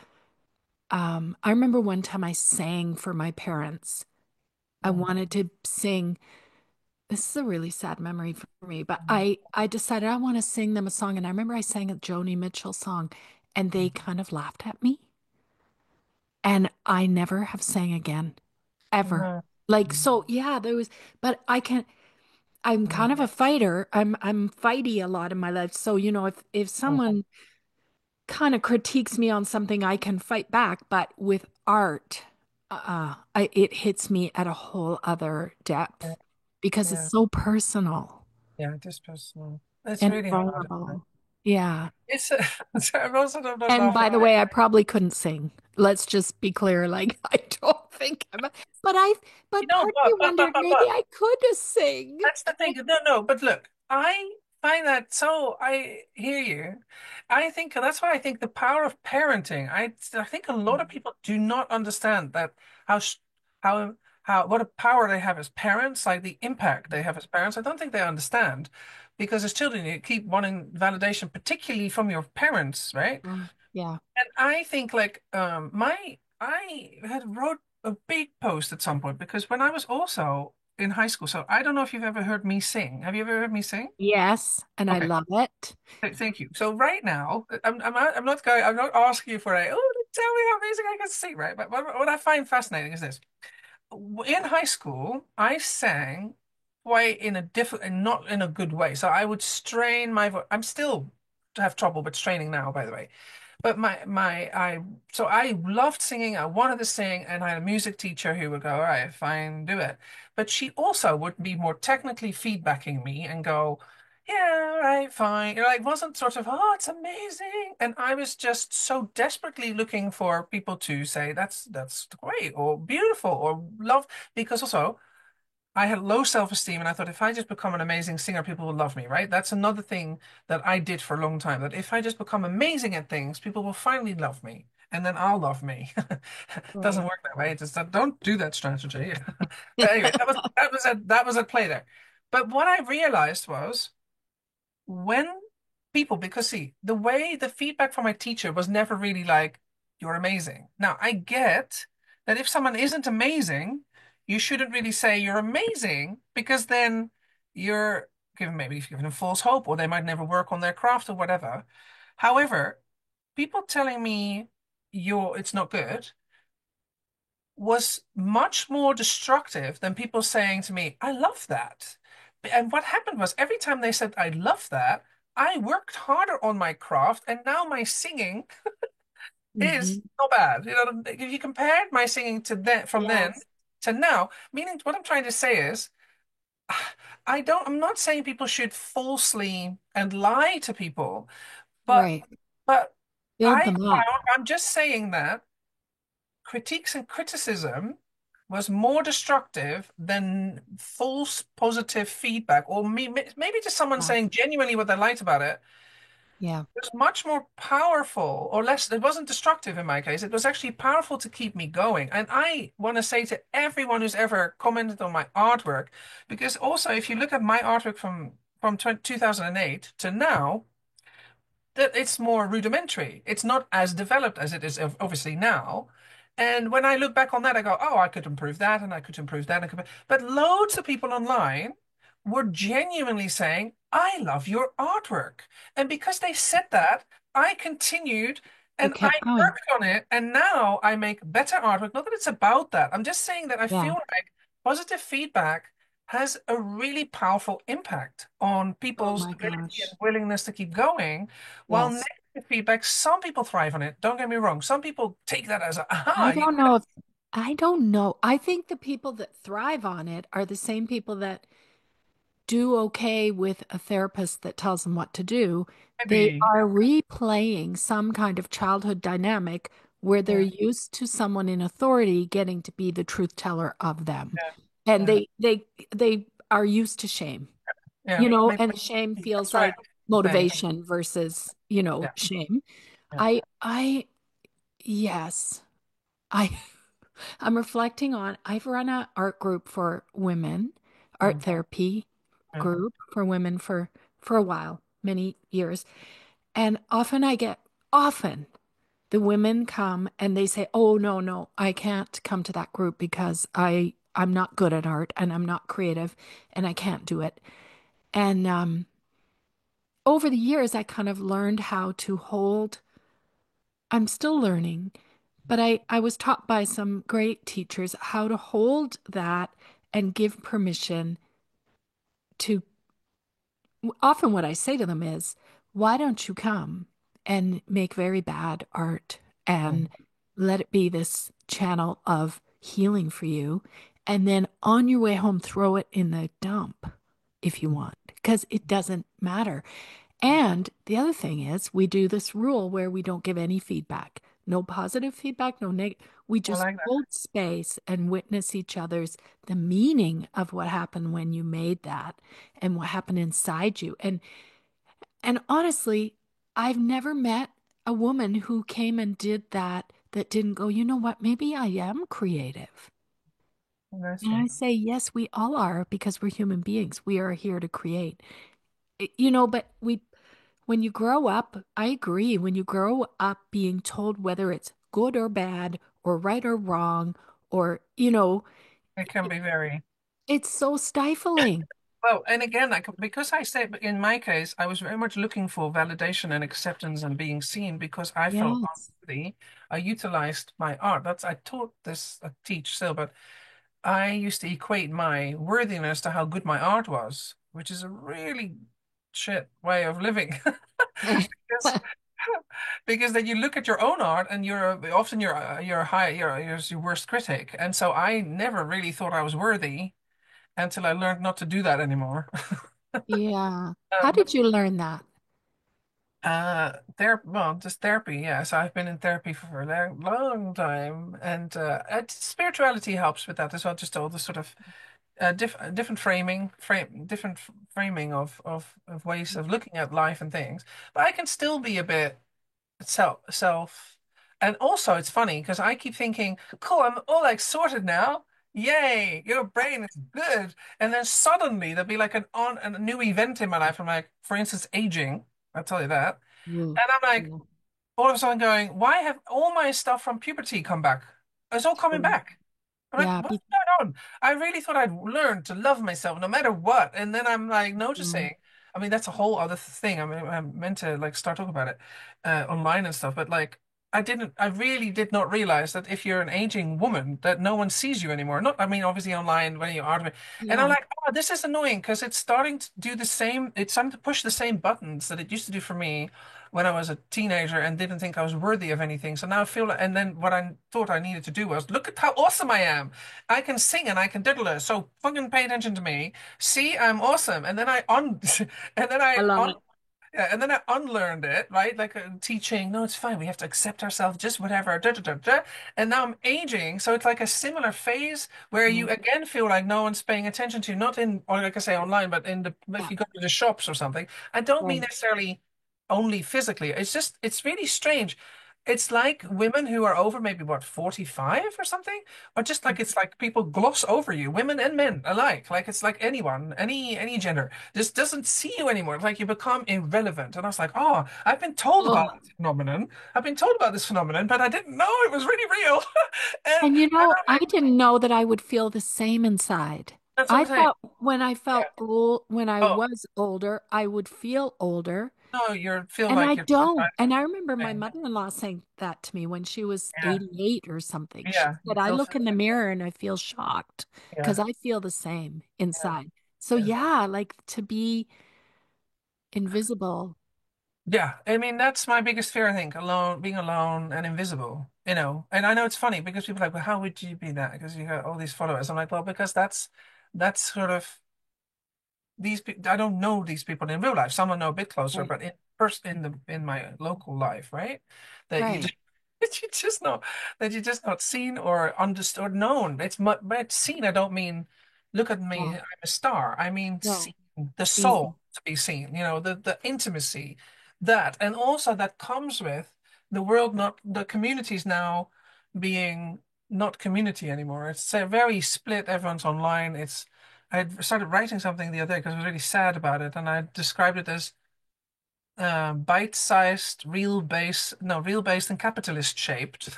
S1: remember one time I sang for my parents. I wanted to sing. This is a really sad memory for me, but I decided I want to sing them a song, and I remember I sang a Joni Mitchell song, and they kind of laughed at me, and I never have sang again, ever. Like, so yeah, but I can. I'm kind of a fighter. I'm fighty a lot in my life. So, if someone kind of critiques me on something, I can fight back. But with art, it hits me at a whole other
S2: yeah,
S1: depth because it's
S2: yeah.
S1: so personal
S2: Yeah, it is personal. It's
S1: and
S2: really hard, isn't it?
S1: vulnerable. Yeah.
S2: It's so I also don't not
S1: And
S2: laughing.
S1: by the way, I probably couldn't sing. Let's just be clear. Like, I don't think but
S2: You
S1: but
S2: know,
S1: part of me wondered maybe
S2: but
S1: I could sing.
S2: that's the thing. No, no, but look, I find that so I hear you. I think that's why I think the power of parenting. I think a lot of people do not understand that how sh- how how what a power they have as parents, like the impact they have as parents. I don't think they understand because as children you keep wanting validation, particularly from your parents, right?
S1: Mm. Yeah.
S2: And I think like I had wrote a big post at some point because when I was also in high school, so I don't know if you've ever heard me sing. Have you ever heard me sing?
S1: Yes, and I
S2: Okay.
S1: love it.
S2: Thank you. So right now, I'm not asking you for a, oh, tell me how amazing I can sing, right? But what I find fascinating is this. In high school, I sang quite in a different, not in a good way. So I would strain my voice. I'm still have trouble with straining now, by the way. But so I loved singing. I wanted to sing, and I had a music teacher who would go, "All right, fine, do it." But she also would be more technically feedbacking me and go, "Yeah, all right, fine." Like wasn't sort of, "Oh, it's amazing," and I was just so desperately looking for people to say, "That's great," or "beautiful," or "love," because also. I had low self-esteem and I thought if I just become an amazing singer, people will love me, right? That's another thing that I did for a long time, that if I just become amazing at things, people will finally love me and then I'll love me. Doesn't
S1: Right.
S2: work that way. It's just that don't do that strategy. But anyway, that was at play there. But what I realized was when people, because see, the way the feedback from my teacher was never really like, you're amazing. Now, I get that if someone isn't amazing, you shouldn't really say you're amazing because then you're giving them false hope or they might never work on their craft or whatever. However, people telling me it's not good was much more destructive than people saying to me, I love that. And what happened was every time they said, I love that, I worked harder on my craft and now my singing is
S1: Hmm.
S2: not bad. You know, if you compared my singing to from then
S1: Yes.
S2: to now, meaning what I'm trying to say is, I'm not saying people should falsely and lie to people, but,
S1: Right.
S2: but
S1: Build them up.
S2: I'm just saying that critiques and criticism was more destructive than false positive feedback, or maybe just someone
S1: Yeah.
S2: saying genuinely what they liked about it.
S1: Yeah.
S2: It was much more powerful, or less. It wasn't destructive in my case. It was actually powerful to keep me going. And I want to say to everyone who's ever commented on my artwork, because also if you look at my artwork from 2008 to now, that it's more rudimentary. It's not as developed as it is obviously now. And when I look back on that, I go, oh, I could improve that and I could improve that. But loads of people online were genuinely saying, I love your artwork. And because they said that, I continued
S1: You
S2: and I
S1: kept going.
S2: worked on it. And now I make better artwork. Not that it's about that. I'm just saying that I feel
S1: Yeah.
S2: like positive feedback has a really powerful impact on
S1: Oh
S2: people's
S1: my
S2: ability and
S1: gosh.
S2: willingness to keep going. While
S1: Yes.
S2: negative feedback, some people thrive on it. Don't get me wrong. Some people take that as a, aha,
S1: I don't know if I don't know. I think the people that thrive on it are the same people that do okay with a therapist that tells them what to do. They
S2: maybe.
S1: are replaying some kind of childhood dynamic where they're
S2: Yeah,
S1: used to someone in authority getting to be the truth teller of them.
S2: yeah,
S1: And
S2: yeah,
S1: they are used to shame,
S2: yeah. Maybe
S1: and shame feels
S2: that's right.
S1: like
S2: Saying,
S1: motivation versus,
S2: yeah,
S1: shame.
S2: yeah,
S1: I yes. I I'm reflecting on I've run a art group for women, art
S2: mm,
S1: therapy
S2: yeah,
S1: group for women for a while, many years. And often the women come and they say, "Oh no, no, I can't come to that group because I'm not good at art and I'm not creative and I can't do it." And over the years I kind of learned how to hold I'm still learning, but I was taught by some great teachers how to hold that and give permission to. Often, what I say to them is, why don't you come and make very bad art and
S2: mm,
S1: let it be this channel of healing for you? And then on your way home, throw it in the dump if you
S2: mm.
S1: want, because it doesn't matter. And the other thing is, we do this rule where we don't give any feedback. No positive feedback, no negative. We
S2: I
S1: just
S2: like that.
S1: hold space and witness each other's the meaning of what happened when you made that and what happened inside you. And honestly, I've never met a woman who came and did that that didn't go, you know what, maybe I am creative. And
S2: nicely.
S1: I say, yes, we all are because we're human beings. We are here to create. But when you grow up, I agree. When you grow up being told whether it's good or bad or right or wrong, or,
S2: It can
S1: it-
S2: be very
S1: it's so stifling.
S2: well, and again, like because I say, in my case, I was very much looking for validation and acceptance and being seen because I felt
S1: Yes.
S2: unworthy. I utilized my art. I taught this, I teach still, but I used to equate my worthiness to how good my art was, which is a really shit way of living. Because because then you look at your own art and you're often you're your worst critic. And so I never really thought I was worthy until I learned not to do that anymore.
S1: Yeah. How
S2: Um,
S1: did you learn that?
S2: well, just therapy. Yeah, so I've been in therapy for a long, long time, and spirituality helps with that as well. Just all the sort of different different framing of ways of looking at life and things. But I can still be a bit self, and also it's funny because I keep thinking, cool, I'm all like sorted now. Yay, your brain is good. And then suddenly there'll be like a new event in my life. I'm like, for instance, aging. I'll tell you that.
S1: Ooh,
S2: And I'm like,
S1: yeah,
S2: all of a sudden going, why have all my stuff from puberty come back? It's all coming
S1: true.
S2: back. I'm like,
S1: Yeah,
S2: what's going on? I really thought I'd learn to love myself no matter what. And then I'm like
S1: mm,
S2: noticing, I mean, that's a whole other thing. I mean, I'm meant to like start talking about it online and stuff, but like I really did not realize that if you're an aging woman, that no one sees you anymore. Not, I mean, obviously online when you are, and I'm
S1: yeah,
S2: like, oh, this is annoying because it's starting to do the same, it's starting to push the same buttons that it used to do for me when I was a teenager and didn't think I was worthy of anything. So now I feel like, and then what I thought I needed to do was look at how awesome I am. I can sing and I can diddle it. So fucking pay attention to me. See, I'm awesome. And then and then
S1: I love it.
S2: yeah, and then I unlearned it, right? Like teaching, no, it's fine. We have to accept ourselves, just whatever. Da, da, da, da. And now I'm aging. So it's like a similar phase where you
S1: Mm,
S2: again feel like no one's paying attention to you, not in, or like I say, online, but if
S1: yeah,
S2: you go to the shops or something. I don't mean
S1: right.
S2: necessarily only physically. It's just, it's really strange. It's like women who are over maybe what, 45 or something, or just like it's like people gloss over you, women and men alike. Like it's like anyone, any gender just doesn't see you anymore. It's like you become irrelevant. And I was like, oh, I've been told about
S1: Oh,
S2: this phenomenon. I've been told about this phenomenon, but I didn't know it was really real. And,
S1: and
S2: I'm
S1: I
S2: like,
S1: didn't know that I would feel the same inside.
S2: that's what I'm
S1: I
S2: saying.
S1: thought
S2: Yeah.
S1: when I
S2: Oh,
S1: was older, I would feel older.
S2: no, you feel
S1: And I
S2: like you're
S1: don't. And I remember my
S2: thing.
S1: mother-in-law saying that to me when she was
S2: Yeah.
S1: 88 or something. She
S2: Yeah.
S1: said,
S2: You
S1: I
S2: feel
S1: look in the mirror and I feel shocked
S2: yeah.
S1: because I feel the same
S2: Yeah.
S1: inside. So
S2: Yeah.
S1: yeah, like to be invisible.
S2: Yeah, I mean that's my biggest fear, I think, alone, being alone and invisible, you know. And I know it's funny because people are like, well, how would you be that? Because you got all these followers. I'm like, well, because that's sort of these people. I don't know these people in real life. Some I know a bit closer,
S1: Right.
S2: but in my local life, right? That you
S1: Right.
S2: just that you just know that you just not seen or understood or known. By seen. I don't mean look at me,
S1: Yeah.
S2: I'm a star. I mean seen,
S1: No.
S2: the
S1: Seen.
S2: soul to be seen. You know, the intimacy that, and also that comes with the world, not the communities now being not community anymore. It's very split. Everyone's online. I had started writing something the other day because I was really sad about it, and I described it as bite-sized, real based and capitalist shaped,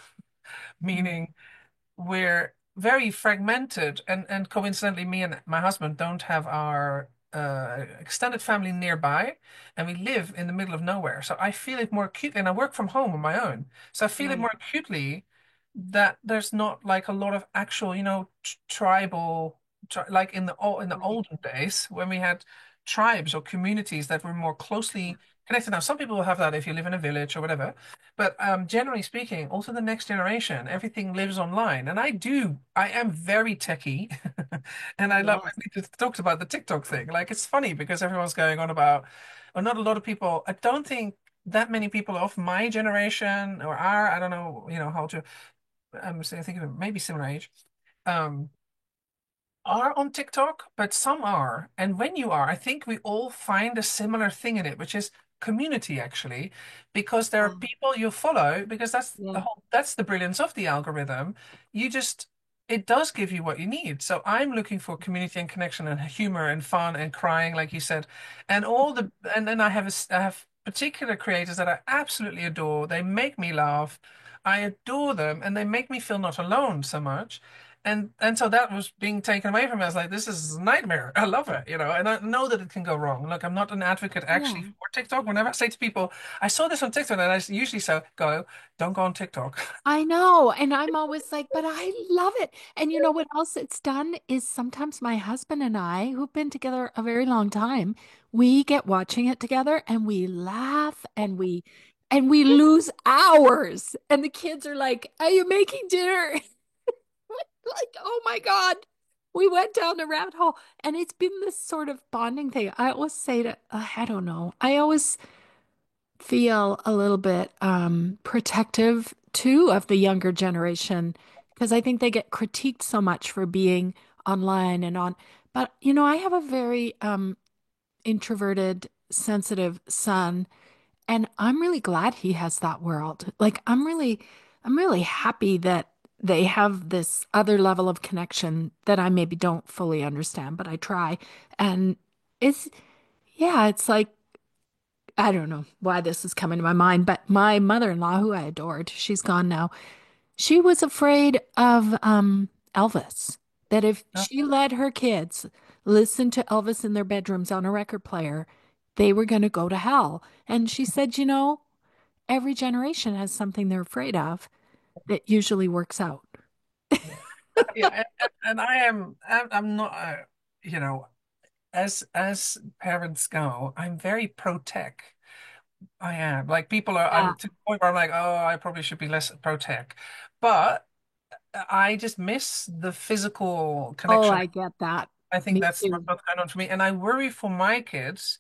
S1: Mm.
S2: meaning we're very fragmented, and coincidentally, me and my husband don't have our extended family nearby, and we live in the middle of nowhere. So I feel it more acutely, and I work from home on my own, so I feel it
S1: Right.
S2: more acutely that there's not like a lot of actual, tribal, like in the
S1: Right.
S2: olden days when we had tribes or communities that were more closely connected. Now, some people will have that if you live in a village or whatever, but generally speaking, also the next generation, everything lives online. And I am very techie. And I love,
S1: Yes.
S2: we just talked about the TikTok thing. Like, it's funny because everyone's going on about, or not a lot of people, I don't think that many people of my generation or I don't know, how to, I'm thinking of maybe similar age, um, are on TikTok, but some are. And when you are, I think we all find a similar thing in it, which is community actually, because there are
S1: Yeah.
S2: people you follow, because
S1: Yeah.
S2: that's the brilliance of the algorithm. You just it does give you what you need. So I'm looking for community and connection and humor and fun and crying, like you said, and all the and then I have particular creators that I absolutely adore. They make me laugh. I adore them, and they make me feel not alone so much. And so that was being taken away from me. I was like, this is a nightmare. I love it, and I know that it can go wrong. Look, I'm not an advocate actually
S1: Yeah.
S2: for TikTok. Whenever I say to people, I saw this on TikTok, and I usually say, go, don't go on TikTok.
S1: I know. And I'm always like, but I love it. And you know what else it's done is sometimes my husband and I, who've been together a very long time, we get watching it together and we laugh and we lose hours. And the kids are like, "Are you making dinner?" Like, oh my God. We went down the rabbit hole. And it's been this sort of bonding thing. I always say to, I don't know. I always feel a little bit protective too of the younger generation because I think they get critiqued so much for being online and on. But I have a very introverted, sensitive son, and I'm really glad he has that world. Like I'm really happy that they have this other level of connection that I maybe don't fully understand, but I try. And it's yeah, it's like I don't know why this is coming to my mind, but my mother-in-law, who I adored, she's gone now. She was afraid of Elvis, that if she let her kids listen to Elvis in their bedrooms on a record player, they were going to go to hell. And she said, every generation has something they're afraid of that usually works out.
S2: Yeah, and I'm not, as parents go, I'm very pro tech. I am. Like people are,
S1: Yeah.
S2: I'm to the point where I'm like, oh, I probably should be less pro tech, but I just miss the physical
S1: Oh,
S2: connection.
S1: I get that.
S2: I think
S1: Me
S2: that's
S1: too.
S2: what's going on for me, and I worry for my kids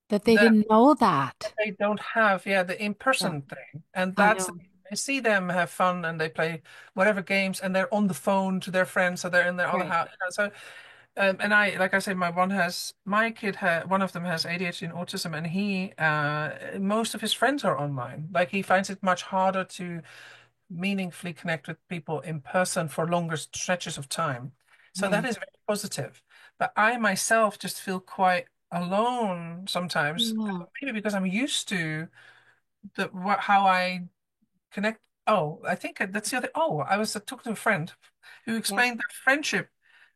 S1: That they
S2: that
S1: didn't know that.
S2: they don't have, yeah, the
S1: Yeah,
S2: in-person thing, and
S1: I
S2: that's
S1: know.
S2: I see them have fun and they play whatever games, and they're on the phone to their friends, so they're in their other
S1: Right.
S2: house, so. And like I say, my kid one of them has ADHD and autism, and most of his friends are online. Like he finds it much harder to meaningfully connect with people in person for longer stretches of time. So that
S1: Right.
S2: is very positive. But I myself just feel quite alone sometimes,
S1: Yeah.
S2: maybe because I'm used to how I connect. Oh, I think that's the other. Oh, I was talking to a friend who
S1: Yeah.
S2: explained that friendship,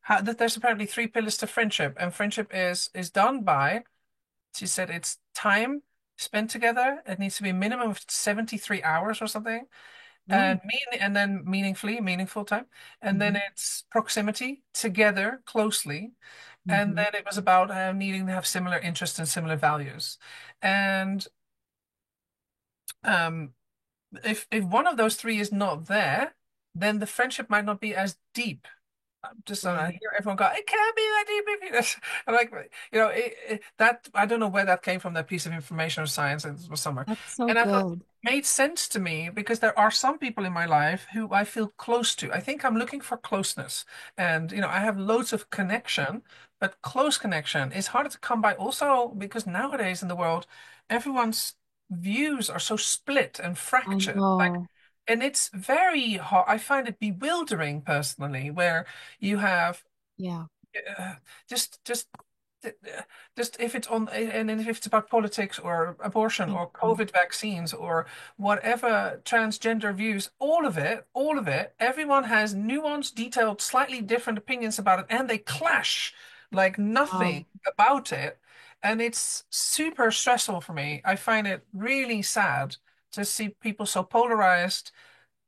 S2: that there's apparently three pillars to friendship, and friendship is done by. She said it's time spent together. It needs to be a minimum of 73 hours or something,
S1: Mm.
S2: and then meaningful time, and then
S1: Hmm.
S2: it's proximity together closely, and
S1: Hmm.
S2: then it was about needing to have similar interests and similar values, and um if one of those three is not there, then the friendship might not be as deep. Just I
S1: Right.
S2: hear everyone go, it can't be that deep if you. I'm like, that I don't know where that came from. That piece of information or science, it was somewhere,
S1: That's so
S2: and I thought
S1: good.
S2: it made sense to me because there are some people in my life who I feel close to. I think I'm looking for closeness, and I have loads of connection, but close connection is harder to come by. Also, because nowadays in the world, everyone's views are so split and
S1: I
S2: fractured. Like,
S1: know.
S2: and it's very hard. I find it bewildering personally, where you have
S1: Yeah.
S2: uh, just just uh, just if it's on and if it's about politics or abortion or
S1: Mhm.
S2: COVID vaccines or whatever transgender views, all of it, everyone has nuanced, detailed, slightly different opinions about it, and they clash like
S1: Oh,
S2: nothing about it. And it's super stressful for me. I find it really sad to see people so polarized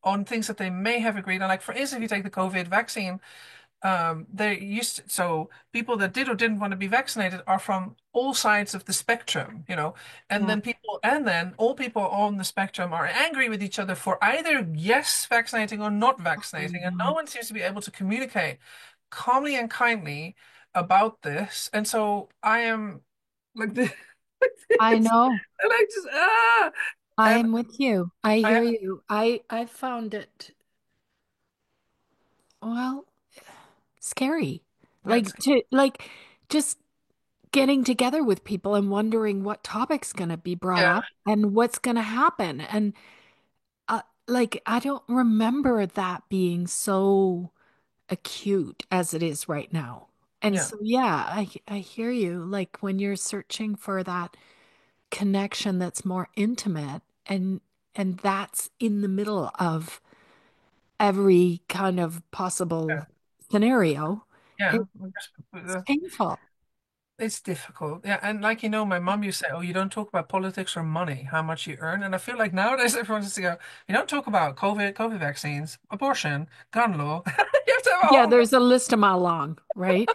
S2: on things that they may have agreed on. Like, for instance, if you take the COVID vaccine, so people that did or didn't want to be vaccinated are from all sides of the spectrum,
S1: yeah.
S2: and then all people on the spectrum are angry with each other for either yes vaccinating or not
S1: I
S2: vaccinating, and no
S1: know.
S2: one seems to be able to communicate calmly and kindly about this. And so I am like this, like
S1: I
S2: this,
S1: know.
S2: and
S1: I
S2: and
S1: am with you. I
S2: I
S1: hear you. I found it, well, scary.
S2: that's
S1: Like just getting together with people and wondering what topic's going to be brought
S2: yeah.
S1: up and what's going to happen. And like I don't remember that being so. acute as it is right now. And
S2: Yeah,
S1: so, yeah, I hear you. Like when you're searching for that connection that's more intimate and that's in the middle of every kind of
S2: yeah,
S1: possible scenario,
S2: yeah.
S1: it's painful.
S2: It's difficult. Yeah. And like, my mom used to say, oh, you don't talk about politics or money, how much you earn. And I feel like nowadays everyone has to go, you don't talk about COVID vaccines, abortion, gun law. You have to have a
S1: Yeah,
S2: whole.
S1: there's a list a mile long, right?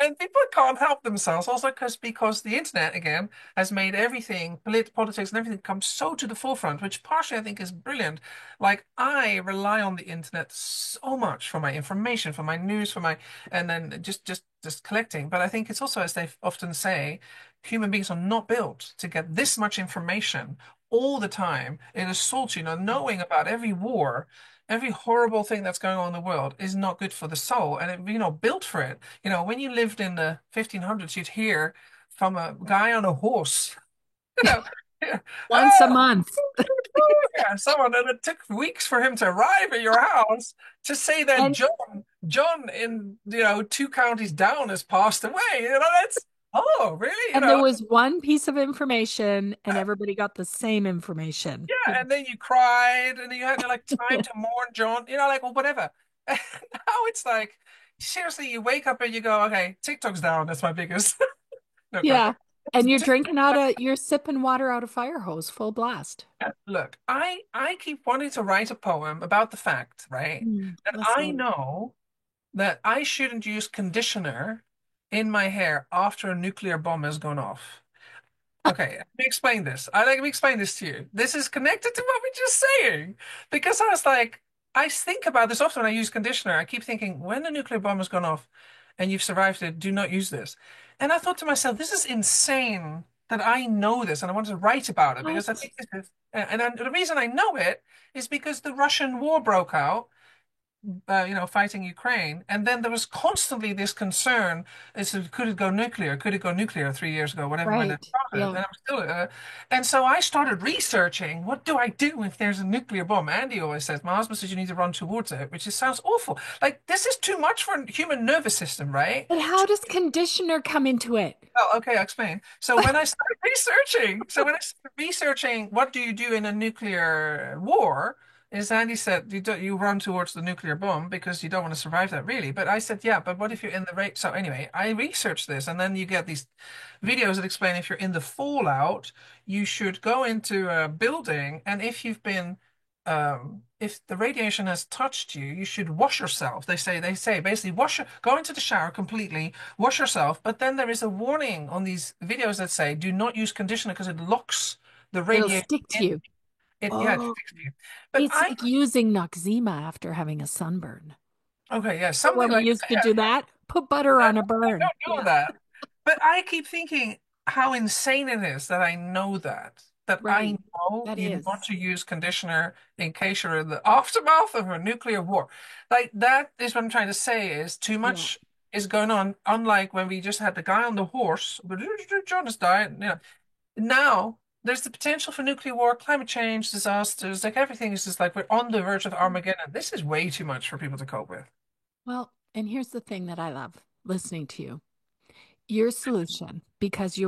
S2: And people can't help themselves also because the internet again has made everything, politics and everything come so to the forefront, which partially I think is brilliant. Like I rely on the internet so much for my information, for my news, and then just collecting. But I think it's also, as they often say, human beings are not built to get this much information all the time. It assaults you, knowing about every war. Every horrible thing that's going on in the world is not good for the soul, and built for it. When you lived in the 1500s, you'd hear from a guy on a horse, you know, yeah,
S1: Once a
S2: oh,
S1: month.
S2: yeah, someone, and it took weeks for him to arrive at your house to say that
S1: And
S2: John in, two counties down has passed away. That's, oh, really?
S1: and there was one piece of information and everybody got the same information.
S2: Yeah, and then you cried, and you had like time to mourn John, like, well, whatever. And now it's like, seriously, you wake up and you go, okay, TikTok's down. That's my biggest. No, God.
S1: Yeah. And you're sipping water out of fire hose, full blast.
S2: Look, I keep wanting to write a poem about the fact, right, that
S1: Let's
S2: I
S1: hear it.
S2: know that I shouldn't use conditioner in my hair after a nuclear bomb has gone off. Okay, let me explain this. Let me explain this to you. This is connected to what we're just saying. Because I was like, I think about this often when I use conditioner. I keep thinking, when the nuclear bomb has gone off and you've survived it, do not use this. And I thought to myself, this is insane that I know this and I want to write about it because I
S1: What?
S2: think this is, the reason I know it is because the Russian war broke out, fighting Ukraine. And then there was constantly this concern: could it go nuclear? Could it go nuclear 3 years ago? Whatever when it
S1: Right.
S2: started, and
S1: Yeah.
S2: I'm still. And so I started researching. What do I do if there's a nuclear bomb? Andy always says, my husband says you need to run towards it, which sounds awful. Like this is too much for a human nervous system, right?
S1: But how does conditioner come into it?
S2: Oh, okay, I'll explain. So when I started researching what do you do in a nuclear war, is Andy said you run towards the nuclear bomb because you don't want to survive that really. But I said, yeah, but what if you're in the rate? So anyway, I researched this, and then you get these videos that explain if you're in the fallout, you should go into a building, and if the radiation has touched you, you should wash yourself. They say basically go into the shower completely, wash yourself. But then there is a warning on these videos that say do not use conditioner because it locks the
S1: It'll
S2: radiation
S1: stick to
S2: in.
S1: you.
S2: Yeah, it
S1: Oh,
S2: sticks to you. But
S1: it's like using Noxzema after having a sunburn.
S2: okay, yeah,
S1: When
S2: something
S1: we
S2: like
S1: used to
S2: yeah,
S1: do that, put butter
S2: I
S1: on a burn.
S2: don't know
S1: Yeah.
S2: that. But I keep thinking how insane it is that I know that I
S1: Right.
S2: know
S1: That
S2: you not
S1: is.
S2: to use conditioner in case you're in the aftermath of a nuclear war. Like that is what I'm trying to say is too
S1: Yeah.
S2: much is going on. Unlike when we just had the guy on the horse, but John has died. Now there's the potential for nuclear war, climate change, disasters, like everything is just like we're on the verge of Armageddon. This is way too much for people to cope with.
S1: Well, and here's the thing that I love listening to you. Your solution, because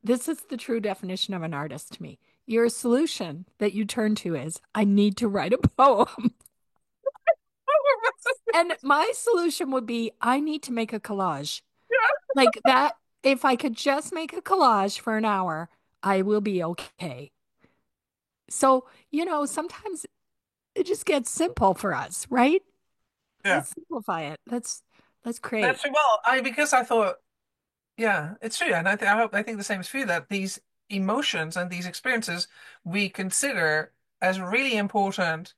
S1: this is the true definition of an artist to me. Your solution that you turn to is, I need to write a poem. And my solution would be, I need to make a collage. Like that, if I could just make a collage for an hour, I will be okay. So, sometimes it just gets simple for us, right?
S2: Yeah.
S1: Let's simplify it. Let's create.
S2: That's well, because I thought, yeah, it's true, and I think the same is for you that these emotions and these experiences we consider as really important,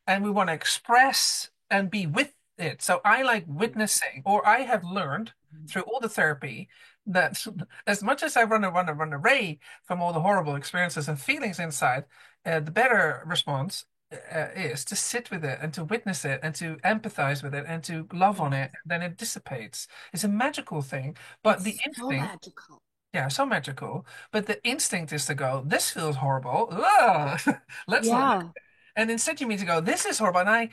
S2: and we want to express and be with it. So I like witnessing, or I have learned through all the therapy that as much as I run away from all the horrible experiences and feelings inside, the better response is to sit with it and to witness it and to empathize with it and to love on
S1: Yes.
S2: it. Then it dissipates. It's a magical thing, but the
S1: It's so
S2: instinct.
S1: magical.
S2: Yeah, so magical. But the instinct is to go, this feels horrible. Ugh. Let's not.
S1: Yeah.
S2: And instead you mean to go, this is horrible. And I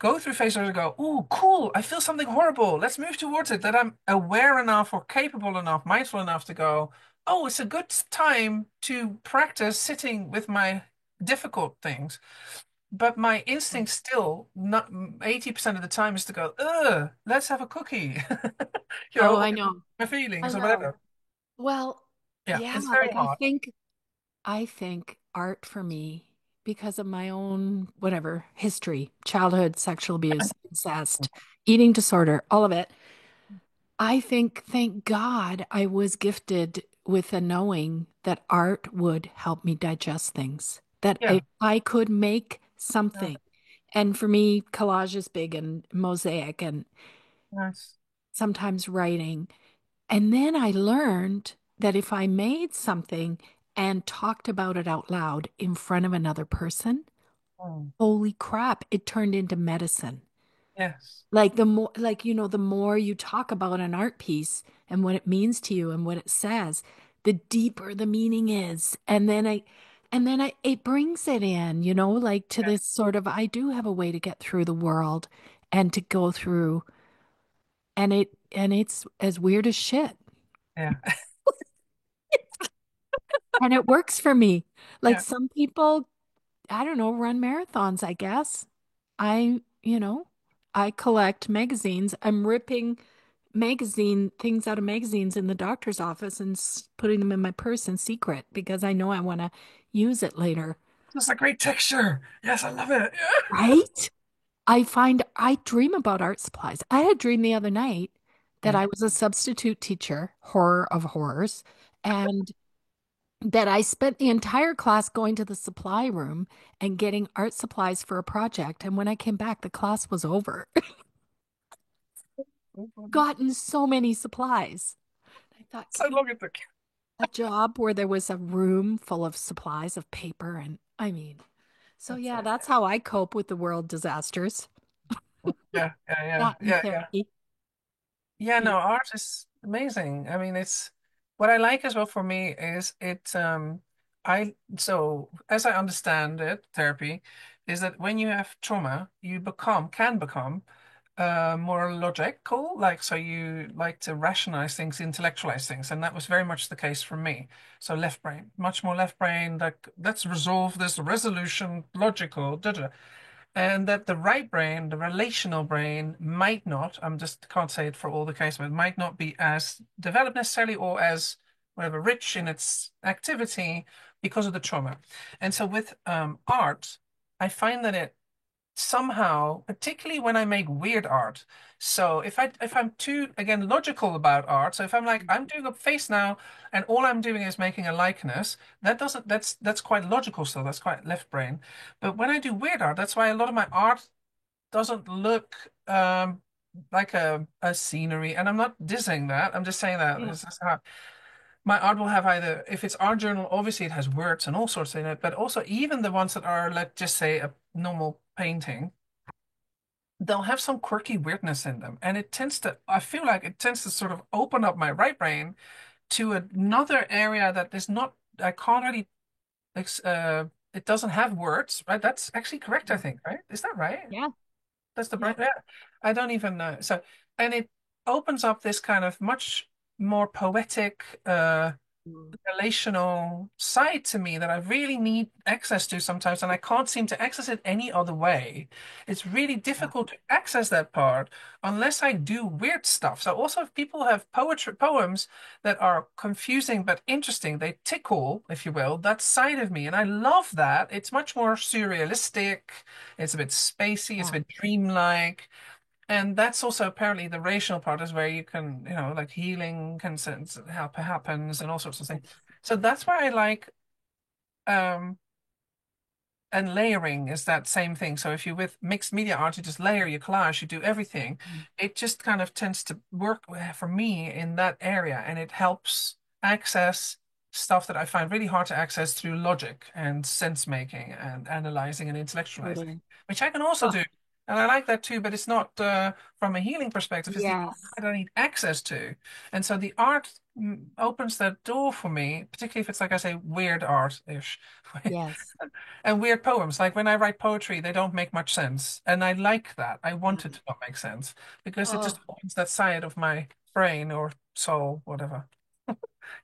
S2: go through phases where I go, oh, cool, I feel something horrible. Let's move towards it. That I'm aware enough or capable enough, mindful enough to go, oh, it's a good time to practice sitting with my difficult things. But my instinct still, not 80% of the time, is to go, let's have a cookie,
S1: Oh,
S2: or
S1: I know.
S2: my
S1: I
S2: feelings or
S1: know.
S2: whatever.
S1: Well,
S2: Yeah,
S1: yeah,
S2: it's very
S1: like
S2: hard.
S1: I think art for me, because of my own whatever history, childhood, sexual abuse, incest, eating disorder, all of it. I think, thank God, I was gifted with a knowing that art would help me digest things, that
S2: Yeah,
S1: I could make
S2: yeah,
S1: something. And for me, collage is big and mosaic and
S2: nice.
S1: sometimes writing. And then I learned that if I made something and talked about it out loud in front of another person,
S2: Mm,
S1: holy crap, it turned into medicine.
S2: yes,
S1: Like the more, like, the more you talk about an art piece and what it means to you and what it says, the deeper the meaning is. It brings it in, like to
S2: yeah,
S1: this sort of, I do have a way to get through the world and to go through, and it's as weird as shit.
S2: yeah,
S1: And it works for me. Like
S2: yeah.
S1: some people, I don't know, run marathons, I guess. I, you know, I collect magazines. I'm ripping magazine things out of magazines in the doctor's office and putting them in my purse in secret because I know I want to use it later.
S2: It's a great texture. Yes, I love it. Yeah.
S1: Right? I dream about art supplies. I had a dream the other night that
S2: Yeah.
S1: I was a substitute teacher, horror of horrors, and that I spent the entire class going to the supply room and getting art supplies for a project. And when I came back, the class was over. Gotten so many supplies. I thought,
S2: So
S1: can you
S2: long as the
S1: a job where there was a room full of supplies of paper and I mean, so
S2: that's
S1: yeah,
S2: it.
S1: that's how I cope with the world disasters.
S2: Yeah, yeah, yeah,
S1: Not in
S2: yeah, yeah.
S1: therapy.
S2: Yeah,
S1: Yeah.
S2: no, art is amazing. I mean, it's what I like as well for me is I so as I understand it, therapy is that when you have trauma, you can become more logical, like so you like to rationalize things, intellectualize things, and that was very much the case for me. So left brain, much more left brain, like let's resolve this resolution, logical, da da. And that the right brain, the relational brain, might not, I'm just can't say it for all the cases, but it might not be as developed necessarily or as whatever rich in its activity because of the trauma. And so with art, I find that it somehow, particularly when I make weird art. So if I'm too again logical about art, so if I'm like I'm doing a face now and all I'm doing is making a likeness, that doesn't that's quite logical still. That's quite left brain. But when I do weird art, that's why a lot of my art doesn't look like a scenery. And I'm not dissing that. I'm just saying that
S1: Yeah.
S2: this is how my art will have either if it's art journal, obviously it has words and all sorts in it, but also even the ones that are, let's just say, a normal painting they'll have some quirky weirdness in them. And I feel like it tends to sort of open up my right brain to another area that is not, I can't really, it doesn't have words, right? That's actually correct, I think, right? Is that right?
S1: Yeah.
S2: That's the
S1: Yeah.
S2: brain. Yeah. I don't even know. So, and it opens up this kind of much more poetic,
S1: Mm.
S2: relational side to me that I really need access to sometimes, and I can't seem to access it any other way. It's really
S1: Yeah.
S2: difficult to access that part unless I do weird stuff. So also if people have poems that are confusing but interesting, they tickle, if you will, that side of me. And I love that. It's much more surrealistic. It's a bit spacey. It's a
S1: Yeah.
S2: bit dreamlike. And that's also apparently the rational part is where you can, like healing can sense help happens and all sorts of things. So that's why I like um and layering is that same thing. So if you with mixed media art, you just layer your collage, you do everything.
S1: Mm.
S2: It just kind of tends to work for me in that area, and it helps access stuff that I find really hard to access through logic and sense making and analyzing and intellectualizing,
S1: Totally.
S2: which I can also
S1: Oh,
S2: do. And I like that too, but it's not from a healing perspective. It's the art
S1: Yes.
S2: that I need access to. And so the art opens that door for me, particularly if it's like I say, weird art-ish.
S1: Yes.
S2: And weird poems. Like when I write poetry, they don't make much sense. And I like that. I want it to not make sense because it just
S1: Oh,
S2: opens that side of my brain or soul, whatever.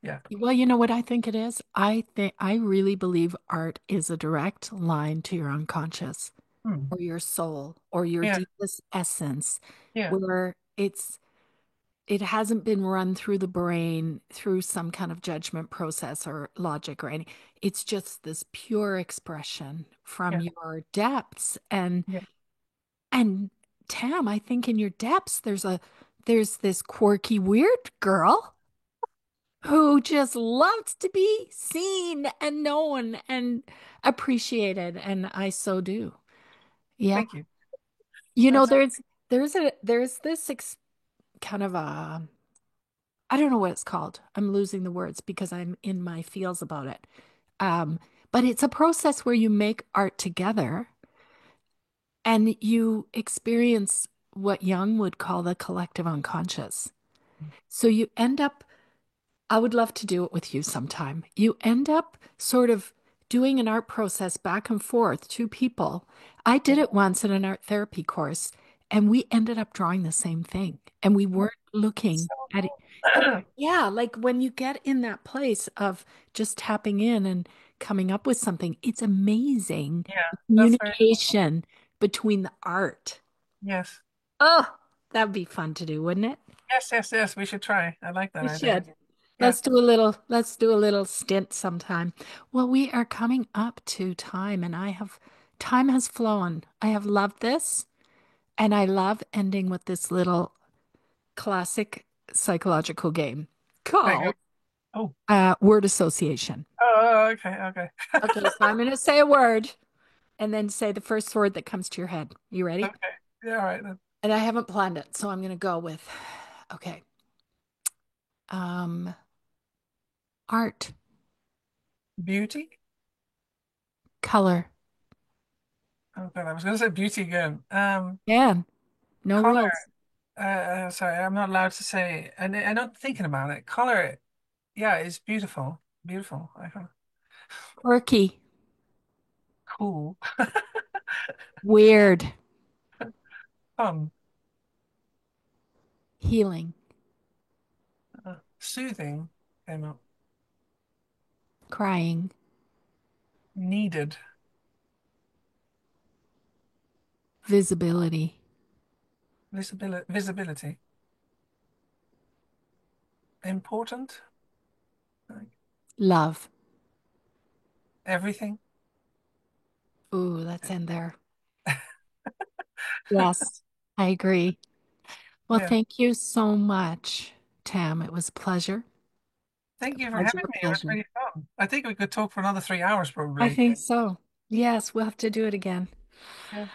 S2: Yeah.
S1: well, you know what I think it is? I really believe art is a direct line to your unconscious
S2: Hmm.
S1: or your soul or your
S2: Yeah.
S1: deepest essence,
S2: Yeah.
S1: where it hasn't been run through the brain through some kind of judgment process or logic or any. It's just this pure expression from
S2: Yeah.
S1: your depths. And
S2: Yeah.
S1: and Tam, I think in your depths there's this quirky weird girl who just loves to be seen and known and appreciated, and I so do. Yeah.
S2: Thank you.
S1: You know,
S2: That's
S1: there's this kind of a, I don't know what it's called. I'm losing the words because I'm in my feels about it. Um, but it's a process where you make art together and you experience what Jung would call the collective unconscious. So you end up, I would love to do it with you sometime. You end up sort of doing an art process back and forth, two people. I did it once in an art therapy course, and we ended up drawing the same thing, and we weren't looking
S2: so
S1: at it.
S2: cool.
S1: Yeah, like when you get in that place of just tapping in and coming up with something, it's amazing.
S2: Yeah.
S1: The
S2: That's very
S1: communication between the art.
S2: yes.
S1: Oh, that'd be fun to do, wouldn't it?
S2: Yes, yes, yes. We should try. I like that
S1: We
S2: idea.
S1: should.
S2: Yeah.
S1: Let's do a little stint sometime. Well, we are coming up to time and time has flown. I have loved this and I love ending with this little classic psychological game
S2: There you
S1: called
S2: go. Oh.
S1: word association.
S2: Oh, okay, okay.
S1: Okay, so I'm going to say a word and then say the first word that comes to your head. You ready?
S2: Okay. Yeah, all right then.
S1: And I haven't planned it, so I'm going to go with, okay. Um, art,
S2: Beauty.
S1: color.
S2: Oh God, I was going to say beauty again.
S1: Yeah, no
S2: Color.
S1: rules.
S2: Sorry, I'm not allowed to say. And I'm not thinking about it. Color. Yeah, it's beautiful. Beautiful. I can
S1: Quirky,
S2: cool.
S1: weird,
S2: Fun.
S1: healing,
S2: Soothing. Came up.
S1: crying,
S2: Needed.
S1: visibility,
S2: Visibility. Important. Like
S1: love.
S2: everything.
S1: Ooh, let's end there. Yes, I agree. Well,
S2: Yeah.
S1: thank you so much, Tam. It was a pleasure.
S2: Thank
S1: A
S2: you for
S1: pleasure,
S2: having
S1: a
S2: me. It was
S1: pleasure.
S2: really fun. I think we could talk for another 3 hours
S1: I
S2: probably.
S1: think so. Yes, we'll have to do it again.
S2: Yeah.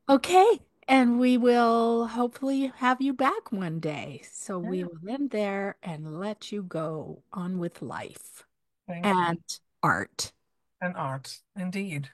S1: Okay, and we will hopefully have you back one day. So we
S2: Yeah.
S1: will end there and let you go on with life
S2: Thank you.
S1: and art.
S2: And art. Indeed.